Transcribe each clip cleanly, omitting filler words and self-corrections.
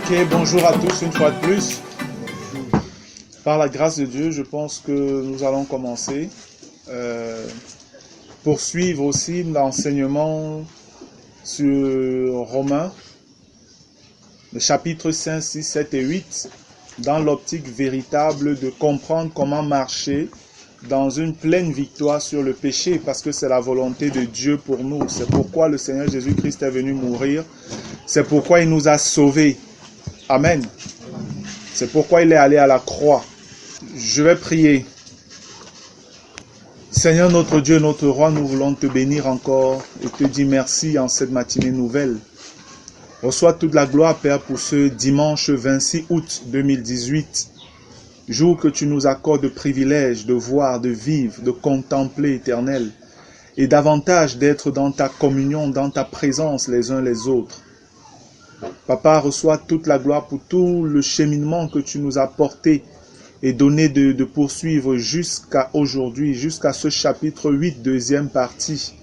Ok, bonjour à tous une fois de plus. Par la grâce de Dieu, je pense que nous allons commencer. Poursuivre aussi l'enseignement sur Romains, le chapitre 5, 6, 7 et 8, dans l'optique véritable de comprendre comment marcher dans une pleine victoire sur le péché, parce que c'est la volonté de Dieu pour nous. C'est pourquoi le Seigneur Jésus-Christ est venu mourir. C'est pourquoi il nous a sauvés. Amen. C'est pourquoi il est allé à la croix. Je vais prier. Seigneur notre Dieu, notre roi, nous voulons te bénir encore et te dire merci en cette matinée nouvelle. Reçois toute la gloire, Père, pour ce dimanche 26 août 2018. Jour que tu nous accordes le privilège de voir, de vivre, de contempler, Éternel, et davantage d'être dans ta communion, dans ta présence les uns les autres. Papa, reçois toute la gloire pour tout le cheminement que tu nous as porté et donné de poursuivre jusqu'à aujourd'hui, jusqu'à ce chapitre 8, deuxième partie.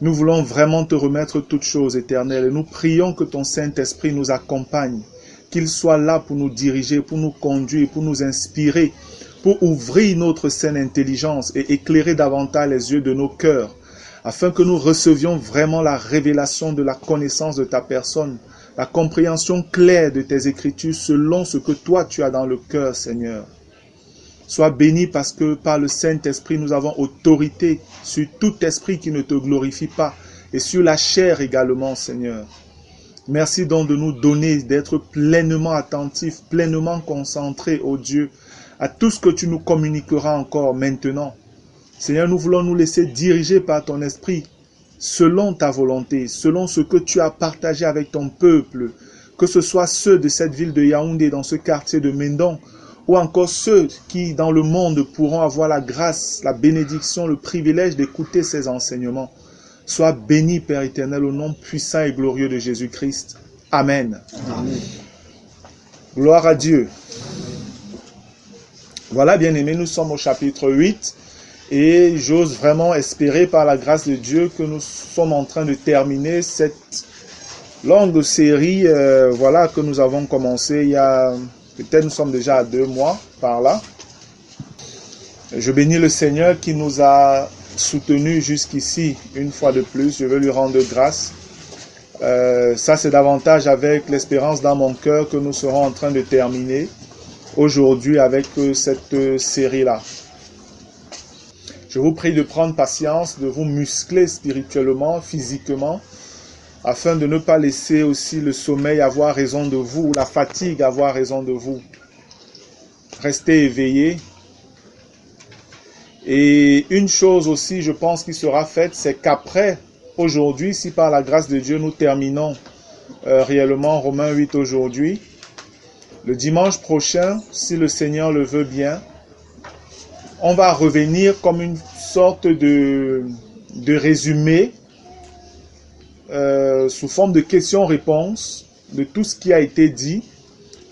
Nous voulons vraiment te remettre toutes choses, Éternel, et nous prions que ton Saint-Esprit nous accompagne, qu'il soit là pour nous diriger, pour nous conduire, pour nous inspirer, pour ouvrir notre saine intelligence et éclairer davantage les yeux de nos cœurs, afin que nous recevions vraiment la révélation de la connaissance de ta personne, la compréhension claire de tes Écritures selon ce que toi tu as dans le cœur, Seigneur. Sois béni parce que par le Saint-Esprit, nous avons autorité sur tout esprit qui ne te glorifie pas et sur la chair également, Seigneur. Merci donc de nous donner, d'être pleinement attentifs, pleinement concentrés, ô Dieu, à tout ce que tu nous communiqueras encore maintenant. Seigneur, nous voulons nous laisser diriger par ton esprit, selon ta volonté, selon ce que tu as partagé avec ton peuple, que ce soit ceux de cette ville de Yaoundé, dans ce quartier de Mendon, ou encore ceux qui, dans le monde, pourront avoir la grâce, la bénédiction, le privilège d'écouter ces enseignements. Sois béni, Père éternel, au nom puissant et glorieux de Jésus-Christ. Amen. Amen. Gloire à Dieu. Voilà, bien-aimés, nous sommes au chapitre 8. Et j'ose vraiment espérer par la grâce de Dieu que nous sommes en train de terminer cette longue série que nous avons commencé il y a, peut-être nous sommes déjà à 2 mois par là. Je bénis le Seigneur qui nous a soutenus jusqu'ici une fois de plus. Je veux lui rendre grâce. Ça c'est davantage avec l'espérance dans mon cœur que nous serons en train de terminer aujourd'hui avec cette série-là. Je vous prie de prendre patience, de vous muscler spirituellement, physiquement, afin de ne pas laisser aussi le sommeil avoir raison de vous, ou la fatigue avoir raison de vous. Restez éveillés. Et une chose aussi, je pense, qui sera faite, c'est qu'après, aujourd'hui, si par la grâce de Dieu, nous terminons réellement Romains 8 aujourd'hui, le dimanche prochain, si le Seigneur le veut bien, on va revenir comme une sorte de résumé sous forme de questions-réponses de tout ce qui a été dit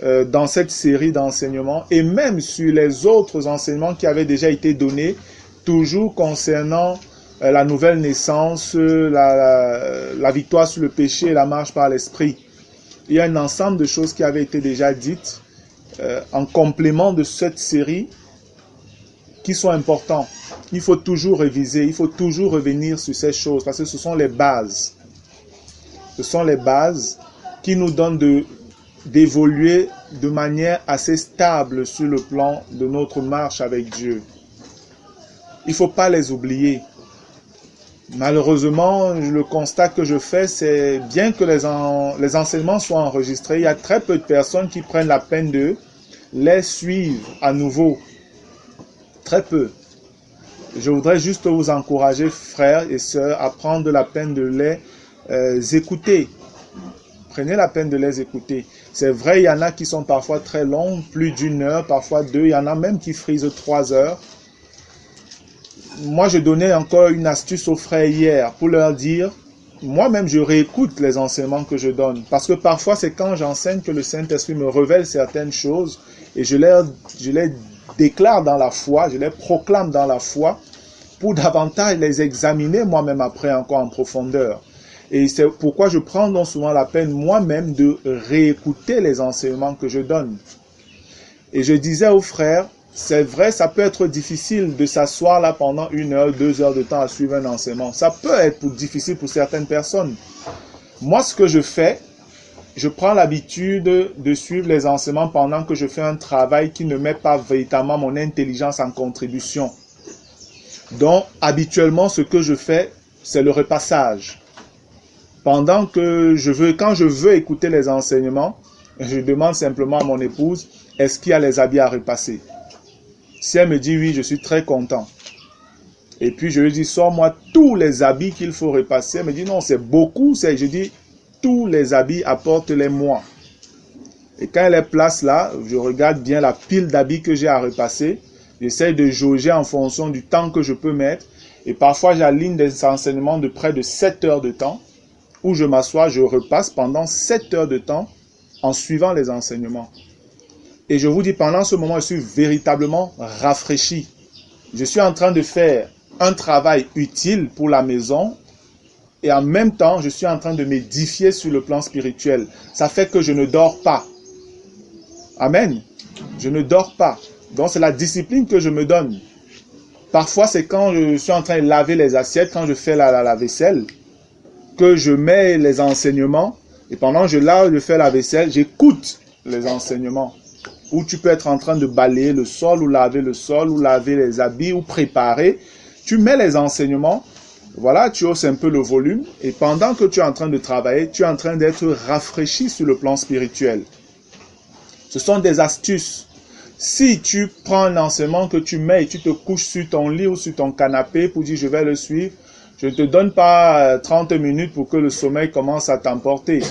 dans cette série d'enseignements et même sur les autres enseignements qui avaient déjà été donnés, toujours concernant la nouvelle naissance, la victoire sur le péché et la marche par l'esprit. Il y a un ensemble de choses qui avaient été déjà dites en complément de cette série qui sont importants. Il faut toujours réviser, il faut toujours revenir sur ces choses parce que ce sont les bases. Ce sont les bases qui nous donnent d'évoluer de manière assez stable sur le plan de notre marche avec Dieu. Il ne faut pas les oublier. Malheureusement, le constat que je fais, c'est bien que les enseignements soient enregistrés, il y a très peu de personnes qui prennent la peine de les suivre à nouveau. Très peu. Je voudrais juste vous encourager, frères et sœurs, à prendre la peine de les écouter. Prenez la peine de les écouter. C'est vrai, il y en a qui sont parfois très longs, plus d'1 heure, parfois 2. Il y en a même qui frisent 3 heures. Moi, je donnais encore une astuce aux frères hier pour leur dire, moi-même, je réécoute les enseignements que je donne. Parce que parfois, c'est quand j'enseigne que le Saint-Esprit me révèle certaines choses et je les déclare dans la foi, je les proclame dans la foi pour davantage les examiner moi-même après encore en profondeur. Et c'est pourquoi je prends donc souvent la peine moi-même de réécouter les enseignements que je donne. Et je disais aux frères, c'est vrai, ça peut être difficile de s'asseoir là pendant 1 heure, 2 heures de temps à suivre un enseignement. Ça peut être difficile pour certaines personnes. Moi, ce que je fais, je prends l'habitude de suivre les enseignements pendant que je fais un travail qui ne met pas véritablement mon intelligence en contribution. Donc, habituellement, ce que je fais, c'est le repassage. Quand je veux écouter les enseignements, je demande simplement à mon épouse, est-ce qu'il y a les habits à repasser? Si elle me dit oui, je suis très content. Et puis je lui dis, sors-moi tous les habits qu'il faut repasser. Elle me dit, non, c'est beaucoup. Je dis, tous les habits, apporte-les-moi. Et quand elle est place là, je regarde bien la pile d'habits que j'ai à repasser. J'essaie de jauger en fonction du temps que je peux mettre. Et parfois, j'aligne des enseignements de près de 7 heures de temps, où je m'assois, je repasse pendant 7 heures de temps en suivant les enseignements. Et je vous dis, pendant ce moment, je suis véritablement rafraîchi. Je suis en train de faire un travail utile pour la maison et en même temps, je suis en train de m'édifier sur le plan spirituel. Ça fait que je ne dors pas. Amen. Je ne dors pas. Donc, c'est la discipline que je me donne. Parfois, c'est quand je suis en train de laver les assiettes, quand je fais la vaisselle, que je mets les enseignements et pendant que je fais la vaisselle, j'écoute les enseignements. Où tu peux être en train de balayer le sol, ou laver le sol, ou laver les habits, ou préparer. Tu mets les enseignements, voilà, tu hausses un peu le volume, et pendant que tu es en train de travailler, tu es en train d'être rafraîchi sur le plan spirituel. Ce sont des astuces. Si tu prends un enseignement que tu mets et tu te couches sur ton lit ou sur ton canapé pour dire je vais le suivre, je ne te donne pas 30 minutes pour que le sommeil commence à t'emporter.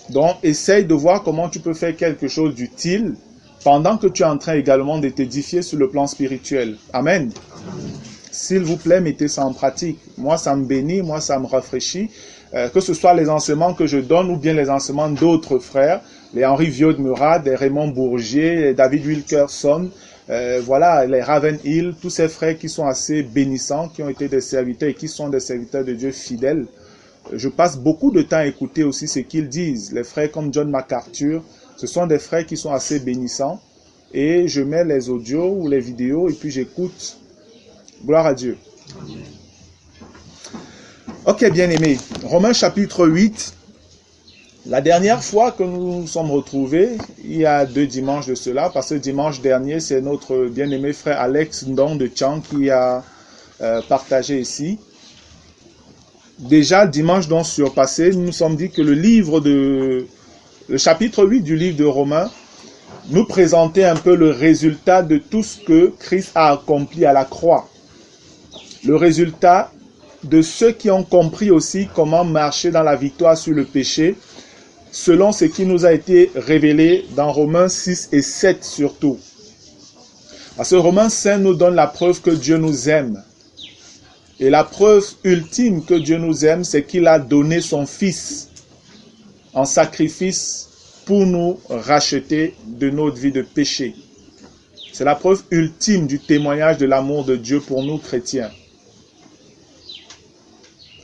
Donc, essaye de voir comment tu peux faire quelque chose d'utile pendant que tu es en train également de t'édifier sur le plan spirituel. Amen. S'il vous plaît, mettez ça en pratique. Moi, ça me bénit, moi, ça me rafraîchit. Que ce soit les enseignements que je donne ou bien les enseignements d'autres frères, les Henri Vieux-de-Murat, les Raymond Bourgier, les David Wilkerson, voilà, les Ravenhill, tous ces frères qui sont assez bénissants, qui ont été des serviteurs et qui sont des serviteurs de Dieu fidèles. Je passe beaucoup de temps à écouter aussi ce qu'ils disent. Les frères comme John MacArthur, ce sont des frères qui sont assez bénissants. Et je mets les audios ou les vidéos et puis j'écoute. Gloire à Dieu. Ok, bien-aimés. Romains chapitre 8. La dernière fois que nous nous sommes retrouvés, il y a 2 dimanches de cela, parce que dimanche dernier, c'est notre bien-aimé frère Alex Ndong de Tchang qui a partagé ici. Déjà, dimanche donc surpassé, nous nous sommes dit que le chapitre 8 du livre de Romains nous présentait un peu le résultat de tout ce que Christ a accompli à la croix. Le résultat de ceux qui ont compris aussi comment marcher dans la victoire sur le péché, selon ce qui nous a été révélé dans Romains 6 et 7 surtout. Parce que Romains 5 nous donne la preuve que Dieu nous aime. Et la preuve ultime que Dieu nous aime, c'est qu'il a donné son Fils en sacrifice pour nous racheter de notre vie de péché. C'est la preuve ultime du témoignage de l'amour de Dieu pour nous chrétiens.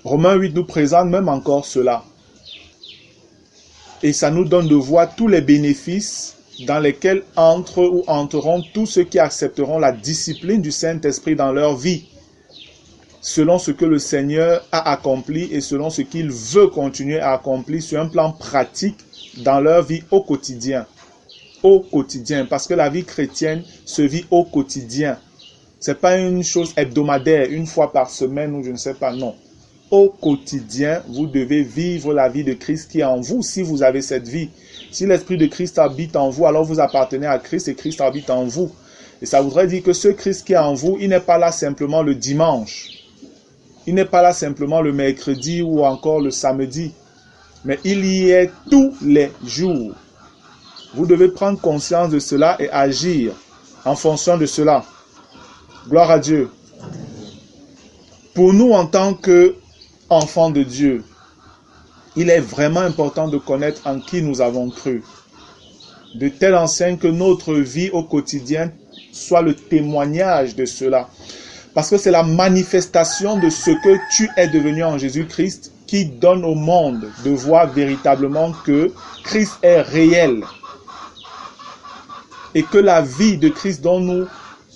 Romains 8 nous présente même encore cela. Et ça nous donne de voir tous les bénéfices dans lesquels entreront tous ceux qui accepteront la discipline du Saint-Esprit dans leur vie, selon ce que le Seigneur a accompli et selon ce qu'il veut continuer à accomplir sur un plan pratique dans leur vie au quotidien. Au quotidien, parce que la vie chrétienne se vit au quotidien. Ce n'est pas une chose hebdomadaire, une fois par semaine ou je ne sais pas, non. Au quotidien, vous devez vivre la vie de Christ qui est en vous si vous avez cette vie. Si l'Esprit de Christ habite en vous, alors vous appartenez à Christ et Christ habite en vous. Et ça voudrait dire que ce Christ qui est en vous, il n'est pas là simplement le dimanche. Il n'est pas là simplement le mercredi ou encore le samedi. Mais il y est tous les jours. Vous devez prendre conscience de cela et agir en fonction de cela. Gloire à Dieu. Pour nous, en tant qu'enfants de Dieu, il est vraiment important de connaître en qui nous avons cru. De telle enseigne que notre vie au quotidien soit le témoignage de cela. Parce que c'est la manifestation de ce que tu es devenu en Jésus-Christ qui donne au monde de voir véritablement que Christ est réel. Et que la vie de Christ dont nous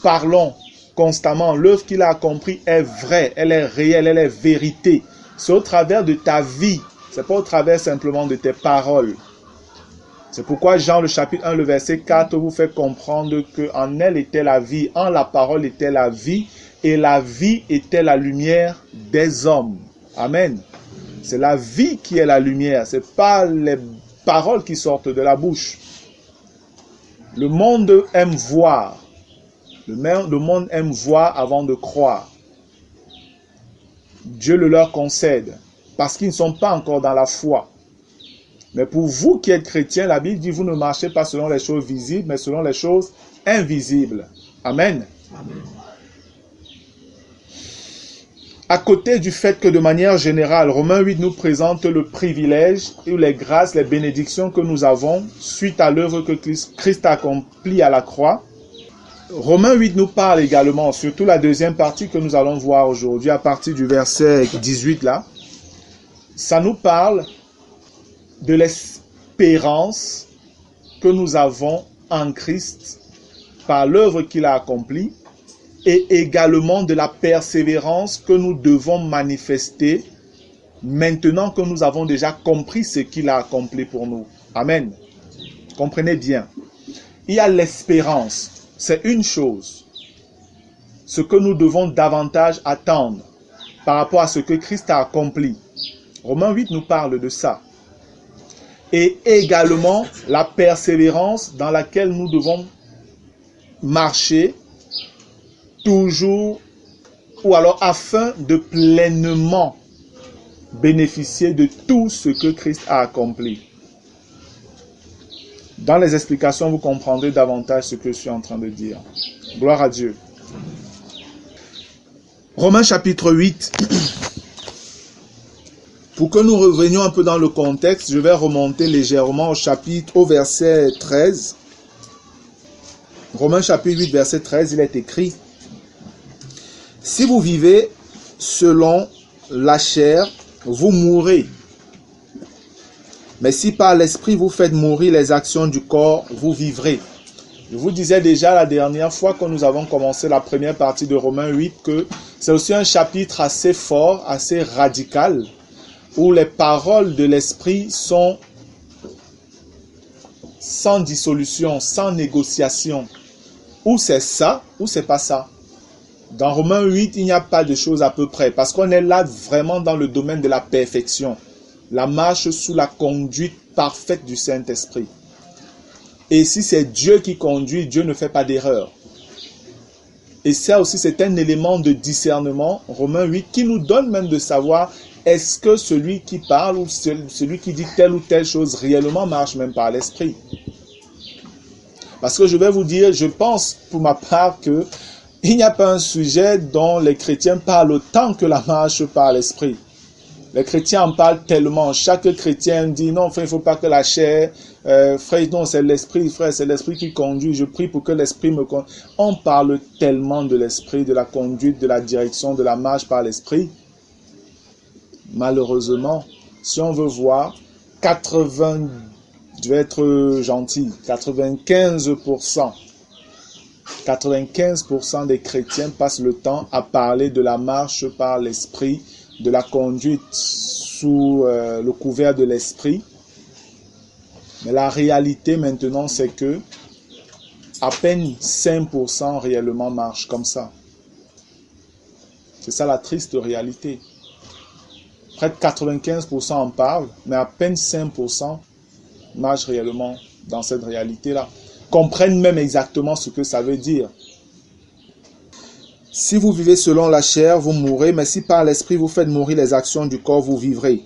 parlons constamment, l'œuvre qu'il a accomplie est vraie, elle est réelle, elle est vérité. C'est au travers de ta vie, c'est pas au travers simplement de tes paroles. C'est pourquoi Jean le chapitre 1, le verset 4 vous fait comprendre qu'en elle était la vie, en la parole était la vie, et la vie était la lumière des hommes. Amen. C'est la vie qui est la lumière, c'est pas les paroles qui sortent de la bouche. Le monde aime voir. Le monde aime voir avant de croire. Dieu le leur concède parce qu'ils ne sont pas encore dans la foi. Mais pour vous qui êtes chrétiens, la Bible dit vous ne marchez pas selon les choses visibles, mais selon les choses invisibles. Amen. Amen. À côté du fait que de manière générale, Romains 8 nous présente le privilège et les grâces, les bénédictions que nous avons suite à l'œuvre que Christ a accomplie à la croix. Romains 8 nous parle également, surtout la deuxième partie que nous allons voir aujourd'hui, à partir du verset 18 là. Ça nous parle de l'espérance que nous avons en Christ par l'œuvre qu'il a accomplie et également de la persévérance que nous devons manifester maintenant que nous avons déjà compris ce qu'il a accompli pour nous. Amen. Comprenez bien. Il y a l'espérance. C'est une chose. Ce que nous devons davantage attendre par rapport à ce que Christ a accompli. Romains 8 nous parle de ça. Et également la persévérance dans laquelle nous devons marcher toujours ou alors afin de pleinement bénéficier de tout ce que Christ a accompli. Dans les explications, vous comprendrez davantage ce que je suis en train de dire. Gloire à Dieu. Romains chapitre 8. Pour que nous revenions un peu dans le contexte, je vais remonter légèrement au verset 13. Romains chapitre 8, verset 13, il est écrit: si vous vivez selon la chair, vous mourrez. Mais si par l'esprit vous faites mourir les actions du corps, vous vivrez. Je vous disais déjà la dernière fois que nous avons commencé la première partie de Romains 8 que c'est aussi un chapitre assez fort, assez radical, où les paroles de l'esprit sont sans dissolution, sans négociation. Ou c'est ça, ou c'est pas ça. Dans Romains 8, il n'y a pas de choses à peu près, parce qu'on est là vraiment dans le domaine de la perfection. La marche sous la conduite parfaite du Saint-Esprit. Et si c'est Dieu qui conduit, Dieu ne fait pas d'erreur. Et ça aussi, c'est un élément de discernement, Romains 8, qui nous donne même de savoir est-ce que celui qui parle ou celui qui dit telle ou telle chose réellement marche même par l'Esprit. Parce que je vais vous dire, je pense pour ma part que il n'y a pas un sujet dont les chrétiens parlent autant que la marche par l'Esprit. Les chrétiens en parlent tellement. Chaque chrétien dit non, frère, il ne faut pas que la chair, frère, non, c'est l'Esprit, frère, c'est l'Esprit qui conduit. Je prie pour que l'Esprit me conduise. On parle tellement de l'Esprit, de la conduite, de la direction, de la marche par l'Esprit. Malheureusement, si on veut voir, je vais être gentil, 95% des chrétiens passent le temps à parler de la marche par l'Esprit, de la conduite sous le couvert de l'Esprit. Mais la réalité maintenant, c'est que à peine 5% réellement marchent comme ça. C'est ça la triste réalité. Près de 95% en parlent, mais à peine 5% marchent réellement dans cette réalité-là. Comprennent même exactement ce que ça veut dire. Si vous vivez selon la chair, vous mourrez, mais si par l'esprit vous faites mourir les actions du corps, vous vivrez.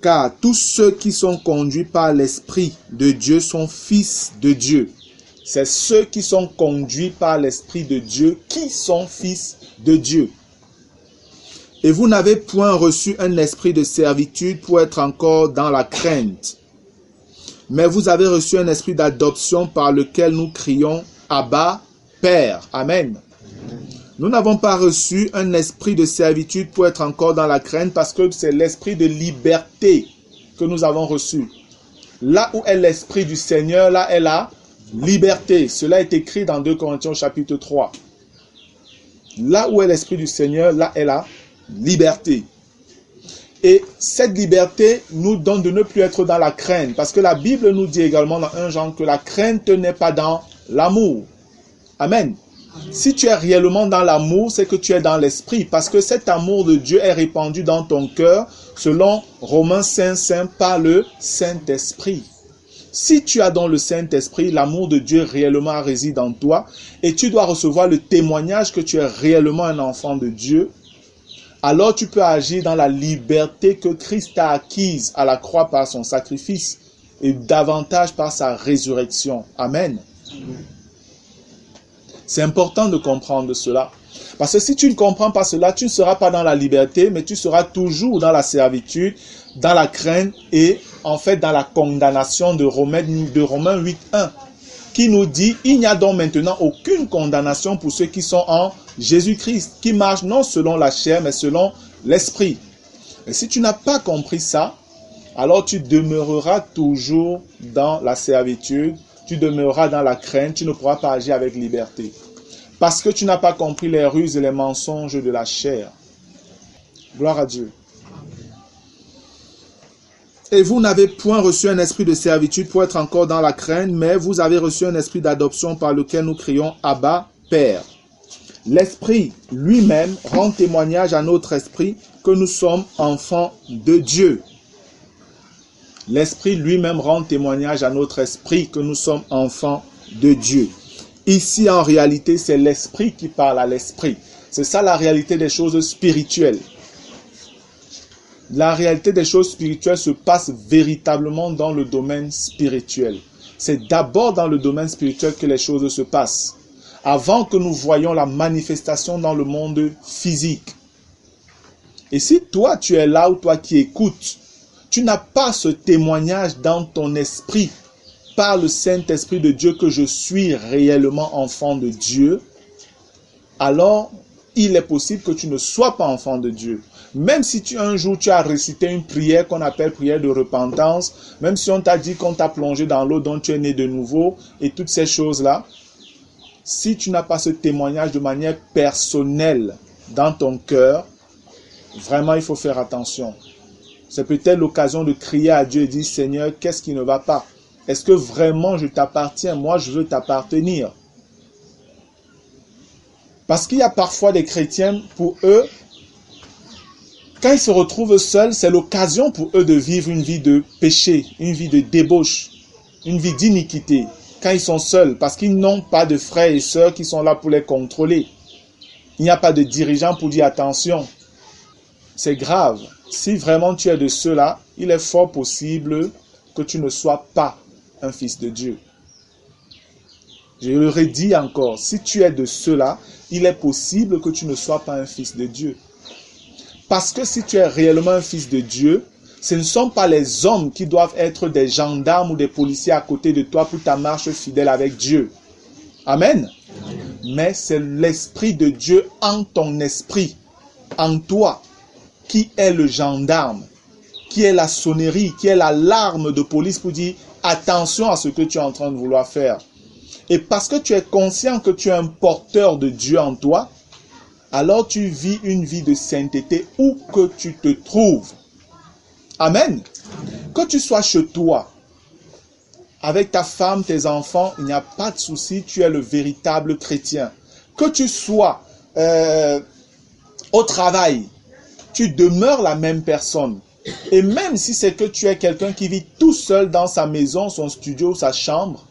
Car tous ceux qui sont conduits par l'esprit de Dieu sont fils de Dieu. C'est ceux qui sont conduits par l'esprit de Dieu qui sont fils de Dieu. Et vous n'avez point reçu un esprit de servitude pour être encore dans la crainte. Mais vous avez reçu un esprit d'adoption par lequel nous crions Abba, Père. Amen. Nous n'avons pas reçu un esprit de servitude pour être encore dans la crainte parce que c'est l'esprit de liberté que nous avons reçu. Là où est l'esprit du Seigneur, là est la liberté. Cela est écrit dans 2 Corinthiens chapitre 3. Là où est l'esprit du Seigneur, là est la liberté. Et cette liberté nous donne de ne plus être dans la crainte. Parce que la Bible nous dit également dans 1 Jean que la crainte n'est pas dans l'amour. Amen. Si tu es réellement dans l'amour, c'est que tu es dans l'esprit. Parce que cet amour de Dieu est répandu dans ton cœur, selon Romains 5 par le Saint-Esprit. Si tu as dans le Saint-Esprit, l'amour de Dieu réellement réside en toi, et tu dois recevoir le témoignage que tu es réellement un enfant de Dieu, alors tu peux agir dans la liberté que Christ a acquise à la croix par son sacrifice, et davantage par sa résurrection. Amen. C'est important de comprendre cela. Parce que si tu ne comprends pas cela, tu ne seras pas dans la liberté, mais tu seras toujours dans la servitude, dans la crainte et en fait dans la condamnation de Romains 8.1 qui nous dit « Il n'y a donc maintenant aucune condamnation pour ceux qui sont en Jésus-Christ, qui marchent non selon la chair, mais selon l'esprit. » Et si tu n'as pas compris ça, alors tu demeureras toujours dans la servitude, tu demeureras dans la crainte, tu ne pourras pas agir avec liberté. Parce que tu n'as pas compris les ruses et les mensonges de la chair. Gloire à Dieu. Et vous n'avez point reçu un esprit de servitude pour être encore dans la crainte, mais vous avez reçu un esprit d'adoption par lequel nous crions « Abba, Père ». L'Esprit lui-même rend témoignage à notre esprit que nous sommes enfants de Dieu. L'Esprit lui-même rend témoignage à notre esprit que nous sommes enfants de Dieu. Ici, en réalité, c'est l'Esprit qui parle à l'Esprit. C'est ça la réalité des choses spirituelles. La réalité des choses spirituelles se passe véritablement dans le domaine spirituel. C'est d'abord dans le domaine spirituel que les choses se passent, avant que nous voyions la manifestation dans le monde physique. Et si toi, tu es là ou toi qui écoutes, tu n'as pas ce témoignage dans ton esprit par le Saint-Esprit de Dieu que je suis réellement enfant de Dieu, alors il est possible que tu ne sois pas enfant de Dieu. Même si un jour tu as récité une prière qu'on appelle prière de repentance, même si on t'a dit qu'on t'a plongé dans l'eau dont tu es né de nouveau et toutes ces choses-là, si tu n'as pas ce témoignage de manière personnelle dans ton cœur, vraiment il faut faire attention. C'est peut-être l'occasion de crier à Dieu et dire « Seigneur, qu'est-ce qui ne va pas? Est-ce que vraiment je t'appartiens? Moi, je veux t'appartenir. » Parce qu'il y a parfois des chrétiens, pour eux, quand ils se retrouvent seuls, c'est l'occasion pour eux de vivre une vie de péché, une vie de débauche, une vie d'iniquité. Quand ils sont seuls, parce qu'ils n'ont pas de frères et sœurs qui sont là pour les contrôler. Il n'y a pas de dirigeant pour dire « Attention, c'est grave. » Si vraiment tu es de ceux-là, il est fort possible que tu ne sois pas un fils de Dieu. Je le redis encore, si tu es de ceux-là, il est possible que tu ne sois pas un fils de Dieu. Parce que si tu es réellement un fils de Dieu, ce ne sont pas les hommes qui doivent être des gendarmes ou des policiers à côté de toi pour ta marche fidèle avec Dieu. Amen. Mais c'est l'Esprit de Dieu en ton esprit, en toi, qui est le gendarme, qui est la sonnerie, qui est l'alarme de police pour dire attention à ce que tu es en train de vouloir faire. Et parce que tu es conscient que tu es un porteur de Dieu en toi, alors tu vis une vie de sainteté où que tu te trouves. Amen. Que tu sois chez toi, avec ta femme, tes enfants, il n'y a pas de souci, tu es le véritable chrétien. Que tu sois au travail, tu demeures la même personne. Et même si c'est que tu es quelqu'un qui vit tout seul dans sa maison, son studio, sa chambre,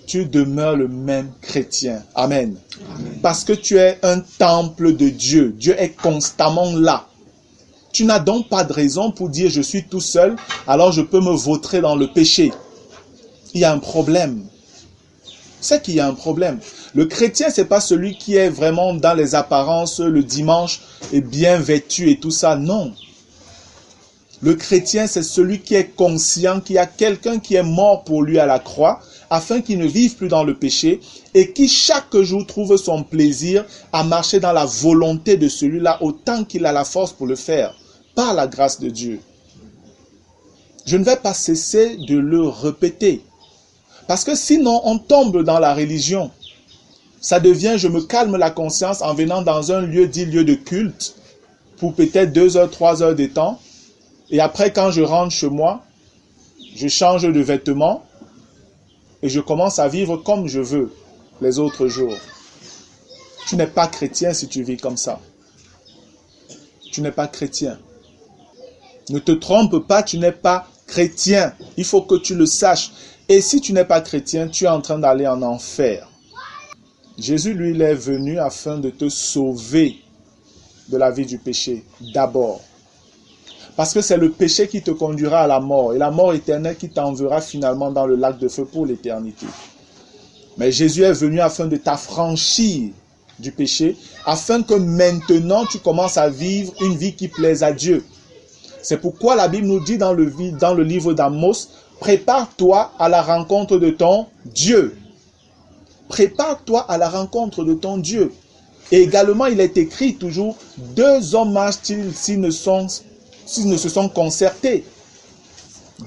tu demeures le même chrétien. Amen. Amen. Parce que tu es un temple de Dieu. Dieu est constamment là. Tu n'as donc pas de raison pour dire je suis tout seul, alors je peux me vautrer dans le péché. Il y a un problème. C'est qu'il y a un problème. Le chrétien, ce n'est pas celui qui est vraiment dans les apparences le dimanche et bien vêtu et tout ça. Non. Le chrétien, c'est celui qui est conscient qu'il y a quelqu'un qui est mort pour lui à la croix, afin qu'il ne vive plus dans le péché, et qui chaque jour trouve son plaisir à marcher dans la volonté de celui-là autant qu'il a la force pour le faire, par la grâce de Dieu. Je ne vais pas cesser de le répéter, parce que sinon on tombe dans la religion. Ça devient, je me calme la conscience en venant dans un lieu dit lieu de culte, pour peut-être 2 heures, 3 heures de temps, et après quand je rentre chez moi, je change de vêtements, et je commence à vivre comme je veux les autres jours. Tu n'es pas chrétien si tu vis comme ça. Tu n'es pas chrétien. Ne te trompe pas, tu n'es pas chrétien. Il faut que tu le saches. Et si tu n'es pas chrétien, tu es en train d'aller en enfer. Jésus, lui, il est venu afin de te sauver de la vie du péché, d'abord. Parce que c'est le péché qui te conduira à la mort, et la mort éternelle qui t'enverra finalement dans le lac de feu pour l'éternité. Mais Jésus est venu afin de t'affranchir du péché, afin que maintenant tu commences à vivre une vie qui plaise à Dieu. C'est pourquoi la Bible nous dit dans le livre d'Amos, prépare-toi à la rencontre de ton Dieu. Prépare-toi à la rencontre de ton Dieu. Et également, il est écrit toujours, 2 hommes marchent-ils s'ils ne se sont concertés.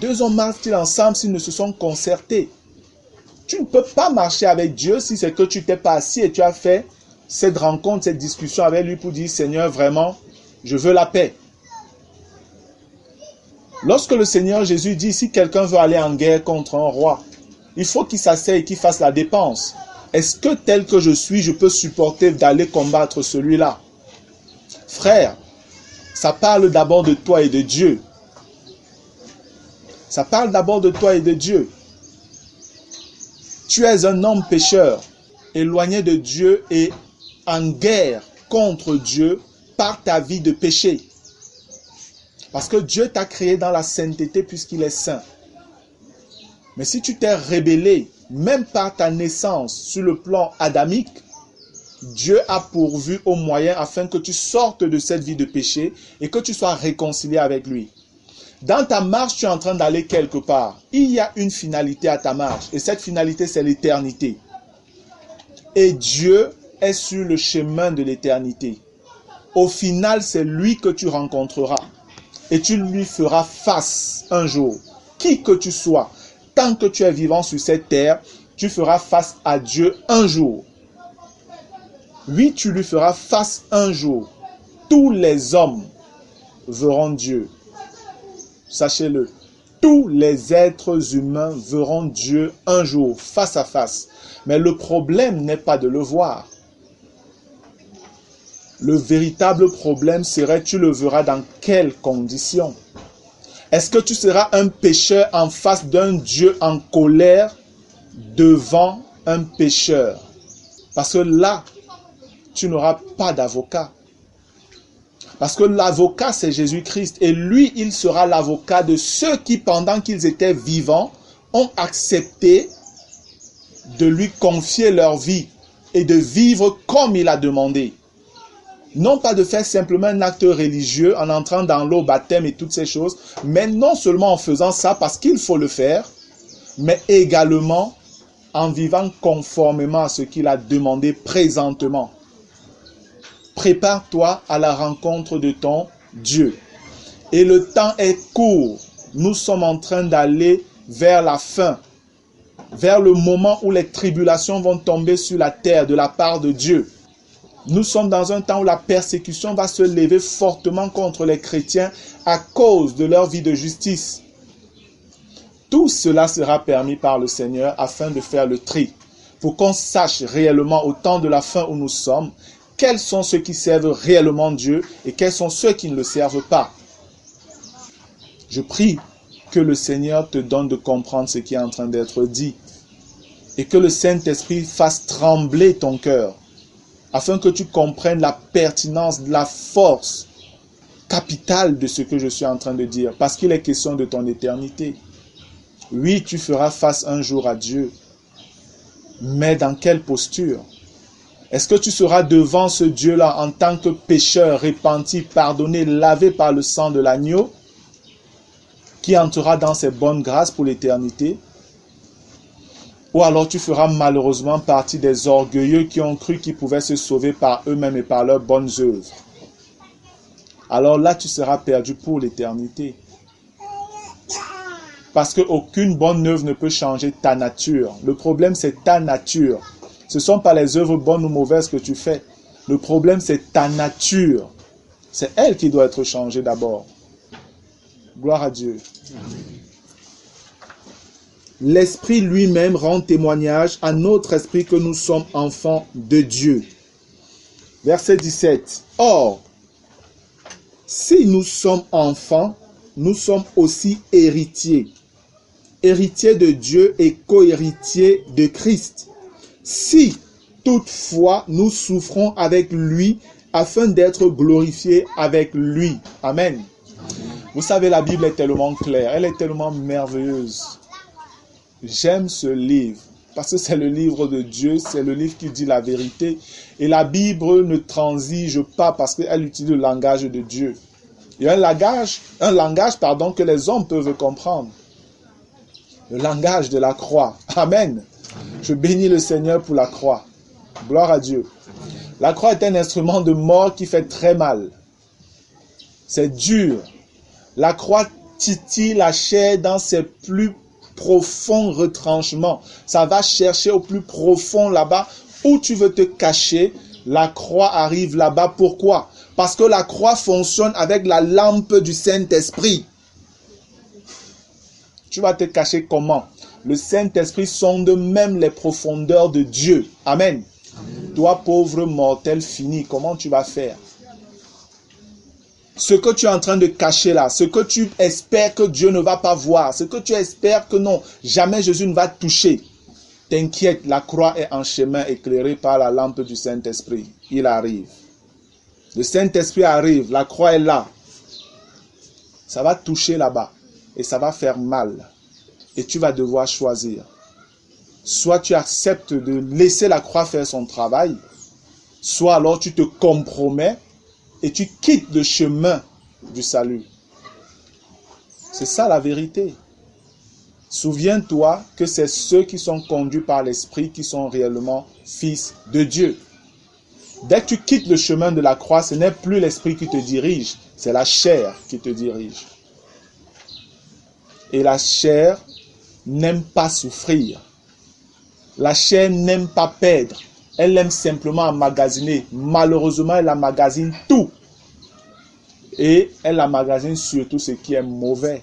2 hommes marchent-ils ensemble s'ils ne se sont concertés. Tu ne peux pas marcher avec Dieu si c'est que tu t'es pas assis et tu as fait cette rencontre, cette discussion avec lui pour dire, Seigneur, vraiment, je veux la paix. Lorsque le Seigneur Jésus dit, si quelqu'un veut aller en guerre contre un roi, il faut qu'il s'asseye et qu'il fasse la dépense. Est-ce que tel que je suis, je peux supporter d'aller combattre celui-là? Frère, ça parle d'abord de toi et de Dieu. Ça parle d'abord de toi et de Dieu. Tu es un homme pécheur, éloigné de Dieu et en guerre contre Dieu par ta vie de péché. Parce que Dieu t'a créé dans la sainteté puisqu'il est saint. Mais si tu t'es rébellé, même par ta naissance sur le plan adamique, Dieu a pourvu aux moyens afin que tu sortes de cette vie de péché et que tu sois réconcilié avec lui. Dans ta marche, tu es en train d'aller quelque part. Il y a une finalité à ta marche et cette finalité, c'est l'éternité. Et Dieu est sur le chemin de l'éternité. Au final, c'est lui que tu rencontreras et tu lui feras face un jour. Qui que tu sois, tant que tu es vivant sur cette terre, tu feras face à Dieu un jour. Oui, tu lui feras face un jour. Tous les hommes verront Dieu. Sachez-le. Tous les êtres humains verront Dieu un jour, face à face. Mais le problème n'est pas de le voir. Le véritable problème serait, tu le verras dans quelles conditions? Est-ce que tu seras un pécheur en face d'un Dieu en colère devant un pécheur? Parce que là, tu n'auras pas d'avocat. Parce que l'avocat, c'est Jésus-Christ. Et lui, il sera l'avocat de ceux qui, pendant qu'ils étaient vivants, ont accepté de lui confier leur vie et de vivre comme il a demandé. Non pas de faire simplement un acte religieux en entrant dans l'eau, baptême et toutes ces choses, mais non seulement en faisant ça parce qu'il faut le faire, mais également en vivant conformément à ce qu'il a demandé présentement. Prépare-toi à la rencontre de ton Dieu. Et le temps est court. Nous sommes en train d'aller vers la fin, vers le moment où les tribulations vont tomber sur la terre de la part de Dieu. Nous sommes dans un temps où la persécution va se lever fortement contre les chrétiens à cause de leur vie de justice. Tout cela sera permis par le Seigneur afin de faire le tri, pour qu'on sache réellement au temps de la fin où nous sommes, quels sont ceux qui servent réellement Dieu et quels sont ceux qui ne le servent pas. Je prie que le Seigneur te donne de comprendre ce qui est en train d'être dit et que le Saint-Esprit fasse trembler ton cœur afin que tu comprennes la pertinence, la force capitale de ce que je suis en train de dire, parce qu'il est question de ton éternité. Oui, tu feras face un jour à Dieu, mais dans quelle posture? Est-ce que tu seras devant ce Dieu-là en tant que pécheur repenti, pardonné, lavé par le sang de l'agneau? qui entrera dans ses bonnes grâces pour l'éternité, ou alors tu feras malheureusement partie des orgueilleux qui ont cru qu'ils pouvaient se sauver par eux-mêmes et par leurs bonnes œuvres. Alors là, tu seras perdu pour l'éternité. Parce qu'aucune bonne œuvre ne peut changer ta nature. Le problème, c'est ta nature. Ce ne sont pas les œuvres bonnes ou mauvaises que tu fais. Le problème, c'est ta nature. C'est elle qui doit être changée d'abord. Gloire à Dieu. L'Esprit lui-même rend témoignage à notre esprit que nous sommes enfants de Dieu. Verset 17. Or, si nous sommes enfants, nous sommes aussi héritiers. Héritiers de Dieu et co-héritiers de Christ. Si, toutefois, nous souffrons avec lui, afin d'être glorifiés avec lui. Amen. Vous savez, la Bible est tellement claire, elle est tellement merveilleuse. J'aime ce livre, parce que c'est le livre de Dieu, c'est le livre qui dit la vérité. Et la Bible ne transige pas parce qu'elle utilise le langage de Dieu. Il y a un langage que les hommes peuvent comprendre. Le langage de la croix. Amen. Je bénis le Seigneur pour la croix. Gloire à Dieu. La croix est un instrument de mort qui fait très mal. C'est dur. La croix titille la chair dans ses plus profonds retranchements. Ça va chercher au plus profond là-bas où tu veux te cacher. La croix arrive là-bas. Pourquoi? Parce que la croix fonctionne avec la lampe du Saint-Esprit. Tu vas te cacher comment? Le Saint-Esprit sonde même les profondeurs de Dieu. Amen. Amen. Toi, pauvre mortel fini, comment tu vas faire? Ce que tu es en train de cacher là, ce que tu espères que Dieu ne va pas voir, ce que tu espères que non, jamais Jésus ne va te toucher. T'inquiète, la croix est en chemin éclairée par la lampe du Saint-Esprit. Il arrive. Le Saint-Esprit arrive, la croix est là. Ça va toucher là-bas et ça va faire mal. Et tu vas devoir choisir. Soit tu acceptes de laisser la croix faire son travail, soit alors tu te compromets et tu quittes le chemin du salut. C'est ça la vérité. Souviens-toi que c'est ceux qui sont conduits par l'Esprit qui sont réellement fils de Dieu. Dès que tu quittes le chemin de la croix, ce n'est plus l'Esprit qui te dirige, c'est la chair qui te dirige. Et la chair n'aime pas souffrir. La chair n'aime pas perdre. Elle aime simplement emmagasiner. Malheureusement, elle emmagasine tout. Et elle emmagasine surtout ce qui est mauvais.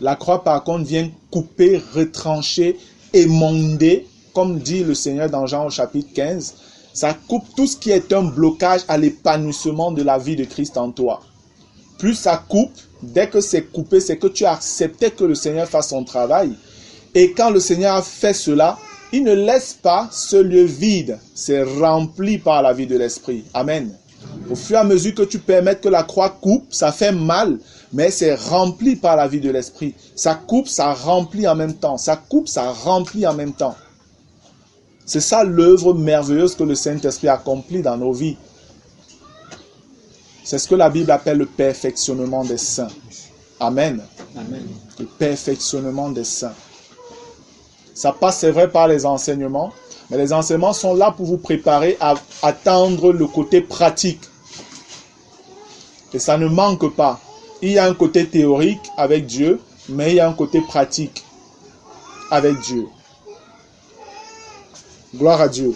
La croix, par contre, vient couper, retrancher, émonder, comme dit le Seigneur dans Jean au chapitre 15. Ça coupe tout ce qui est un blocage à l'épanouissement de la vie de Christ en toi. Plus ça coupe, dès que c'est coupé, c'est que tu as accepté que le Seigneur fasse son travail. Et quand le Seigneur a fait cela, il ne laisse pas ce lieu vide. C'est rempli par la vie de l'Esprit. Amen. Au fur et à mesure que tu permets que la croix coupe, ça fait mal, mais c'est rempli par la vie de l'Esprit. Ça coupe, ça remplit en même temps. Ça coupe, ça remplit en même temps. C'est ça l'œuvre merveilleuse que le Saint-Esprit accomplit dans nos vies. C'est ce que la Bible appelle le perfectionnement des saints. Amen. Amen. Le perfectionnement des saints. Ça passe, c'est vrai, par les enseignements, mais les enseignements sont là pour vous préparer à atteindre le côté pratique. Et ça ne manque pas. Il y a un côté théorique avec Dieu, mais il y a un côté pratique avec Dieu. Gloire à Dieu.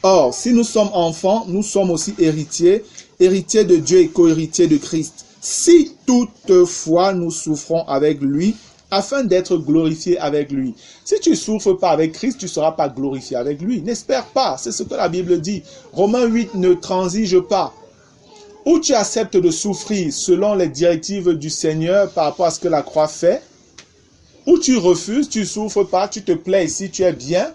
Or, si nous sommes enfants, nous sommes aussi héritiers, héritiers de Dieu et co-héritiers de Christ. Si toutefois nous souffrons avec lui, afin d'être glorifiés avec lui. Si tu ne souffres pas avec Christ, tu ne seras pas glorifié avec lui. N'espère pas, c'est ce que la Bible dit. Romains 8 ne transige pas. Ou tu acceptes de souffrir selon les directives du Seigneur par rapport à ce que la croix fait, ou tu refuses, tu ne souffres pas, tu te plais ici, tu es bien,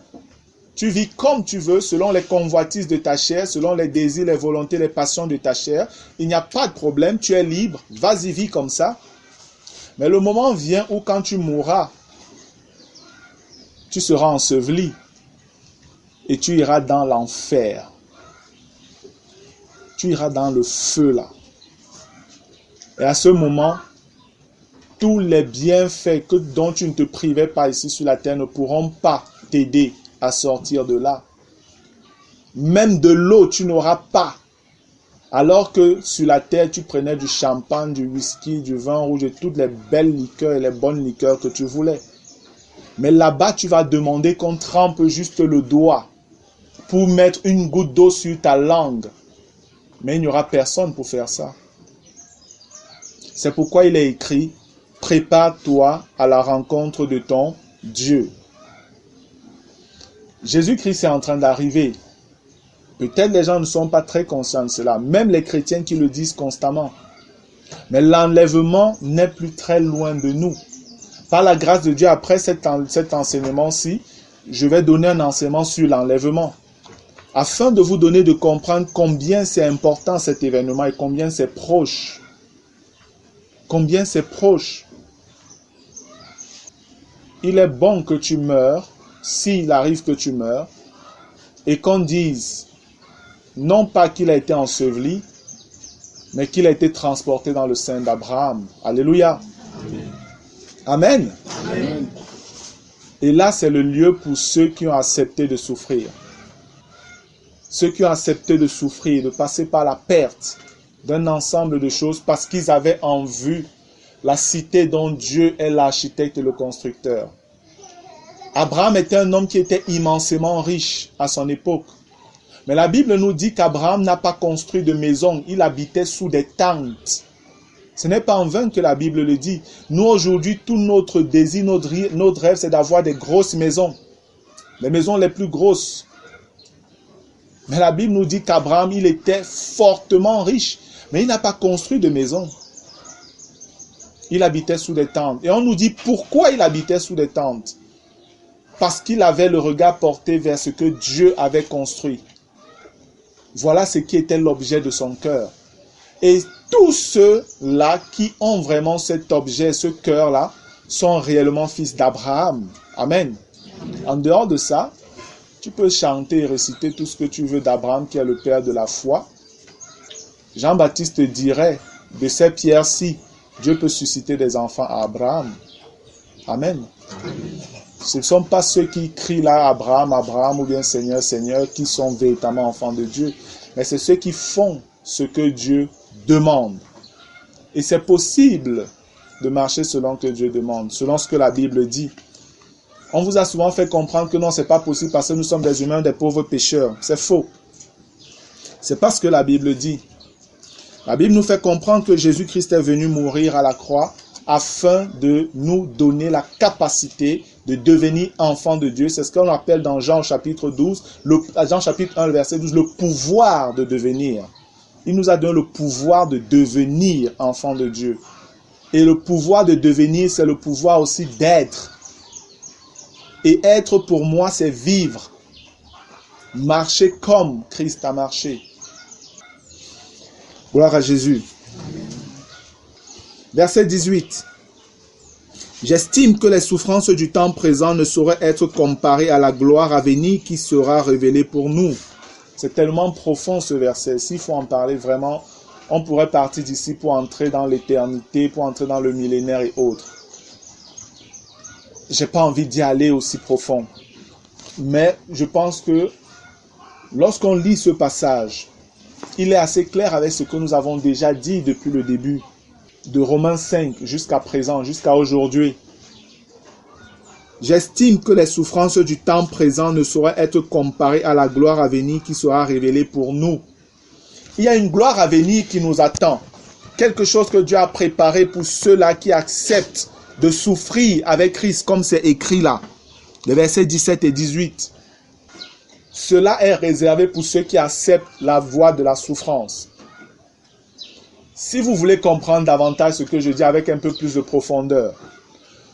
tu vis comme tu veux, selon les convoitises de ta chair, selon les désirs, les volontés, les passions de ta chair. Il n'y a pas de problème, tu es libre, vas-y, vis comme ça. Mais le moment vient où quand tu mourras, tu seras enseveli et tu iras dans l'enfer. Tu iras dans le feu là. Et à ce moment, tous les bienfaits dont tu ne te privais pas ici sur la terre ne pourront pas t'aider à sortir de là. Même de l'eau, tu n'auras pas. Alors que sur la terre, tu prenais du champagne, du whisky, du vin rouge et toutes les belles liqueurs et les bonnes liqueurs que tu voulais. Mais là-bas, tu vas demander qu'on trempe juste le doigt pour mettre une goutte d'eau sur ta langue. Mais il n'y aura personne pour faire ça. C'est pourquoi il est écrit, prépare-toi à la rencontre de ton Dieu. Jésus-Christ est en train d'arriver. Peut-être les gens ne sont pas très conscients de cela, même les chrétiens qui le disent constamment. Mais l'enlèvement n'est plus très loin de nous. Par la grâce de Dieu, après cet enseignement-ci, je vais donner un enseignement sur l'enlèvement, afin de vous donner de comprendre combien c'est important cet événement et combien c'est proche. Combien c'est proche. Il est bon que tu meurs, s'il arrive que tu meurs, et qu'on dise, non pas qu'il a été enseveli, mais qu'il a été transporté dans le sein d'Abraham. Alléluia. Amen. Amen. Et là, c'est le lieu pour ceux qui ont accepté de souffrir. Ceux qui ont accepté de souffrir, de passer par la perte d'un ensemble de choses parce qu'ils avaient en vue la cité dont Dieu est l'architecte et le constructeur. Abraham était un homme qui était immensément riche à son époque. Mais la Bible nous dit qu'Abraham n'a pas construit de maison, il habitait sous des tentes. Ce n'est pas en vain que la Bible le dit. Nous aujourd'hui, tout notre désir, notre rêve, c'est d'avoir des grosses maisons. Les maisons les plus grosses. Mais la Bible nous dit qu'Abraham, il était fortement riche. Mais il n'a pas construit de maison. Il habitait sous des tentes. Et on nous dit pourquoi il habitait sous des tentes. Parce qu'il avait le regard porté vers ce que Dieu avait construit. Voilà ce qui était l'objet de son cœur. Et tous ceux-là qui ont vraiment cet objet, ce cœur-là, sont réellement fils d'Abraham. Amen. En dehors de ça, tu peux chanter et réciter tout ce que tu veux d'Abraham qui est le père de la foi. Jean-Baptiste dirait, de ces pierres-ci, Dieu peut susciter des enfants à Abraham. Amen. Ce ne sont pas ceux qui crient là, Abraham, Abraham, ou bien Seigneur, Seigneur, qui sont véritablement enfants de Dieu. Mais c'est ceux qui font ce que Dieu demande. Et c'est possible de marcher selon ce que Dieu demande, selon ce que la Bible dit. On vous a souvent fait comprendre que non, ce n'est pas possible parce que nous sommes des humains, des pauvres pécheurs. C'est faux. C'est pas ce que la Bible dit. La Bible nous fait comprendre que Jésus-Christ est venu mourir à la croix afin de nous donner la capacité de devenir enfants de Dieu. C'est ce qu'on appelle dans Jean chapitre 12, Jean chapitre 1, verset 12, le pouvoir de devenir. Il nous a donné le pouvoir de devenir enfants de Dieu. Et le pouvoir de devenir, c'est le pouvoir aussi d'être. Et être pour moi, c'est vivre. Marcher comme Christ a marché. Gloire à Jésus. Verset 18. J'estime que les souffrances du temps présent ne sauraient être comparées à la gloire à venir qui sera révélée pour nous. C'est tellement profond ce verset. S'il faut en parler vraiment, on pourrait partir d'ici pour entrer dans l'éternité, pour entrer dans le millénaire et autres. J'ai pas envie d'y aller aussi profond. Mais je pense que lorsqu'on lit ce passage, il est assez clair avec ce que nous avons déjà dit depuis le début, de Romains 5 jusqu'à présent, jusqu'à aujourd'hui. J'estime que les souffrances du temps présent ne sauraient être comparées à la gloire à venir qui sera révélée pour nous. Il y a une gloire à venir qui nous attend. Quelque chose que Dieu a préparé pour ceux-là qui acceptent de souffrir avec Christ, comme c'est écrit là. Les versets 17 et 18. Cela est réservé pour ceux qui acceptent la voie de la souffrance. Si vous voulez comprendre davantage ce que je dis avec un peu plus de profondeur,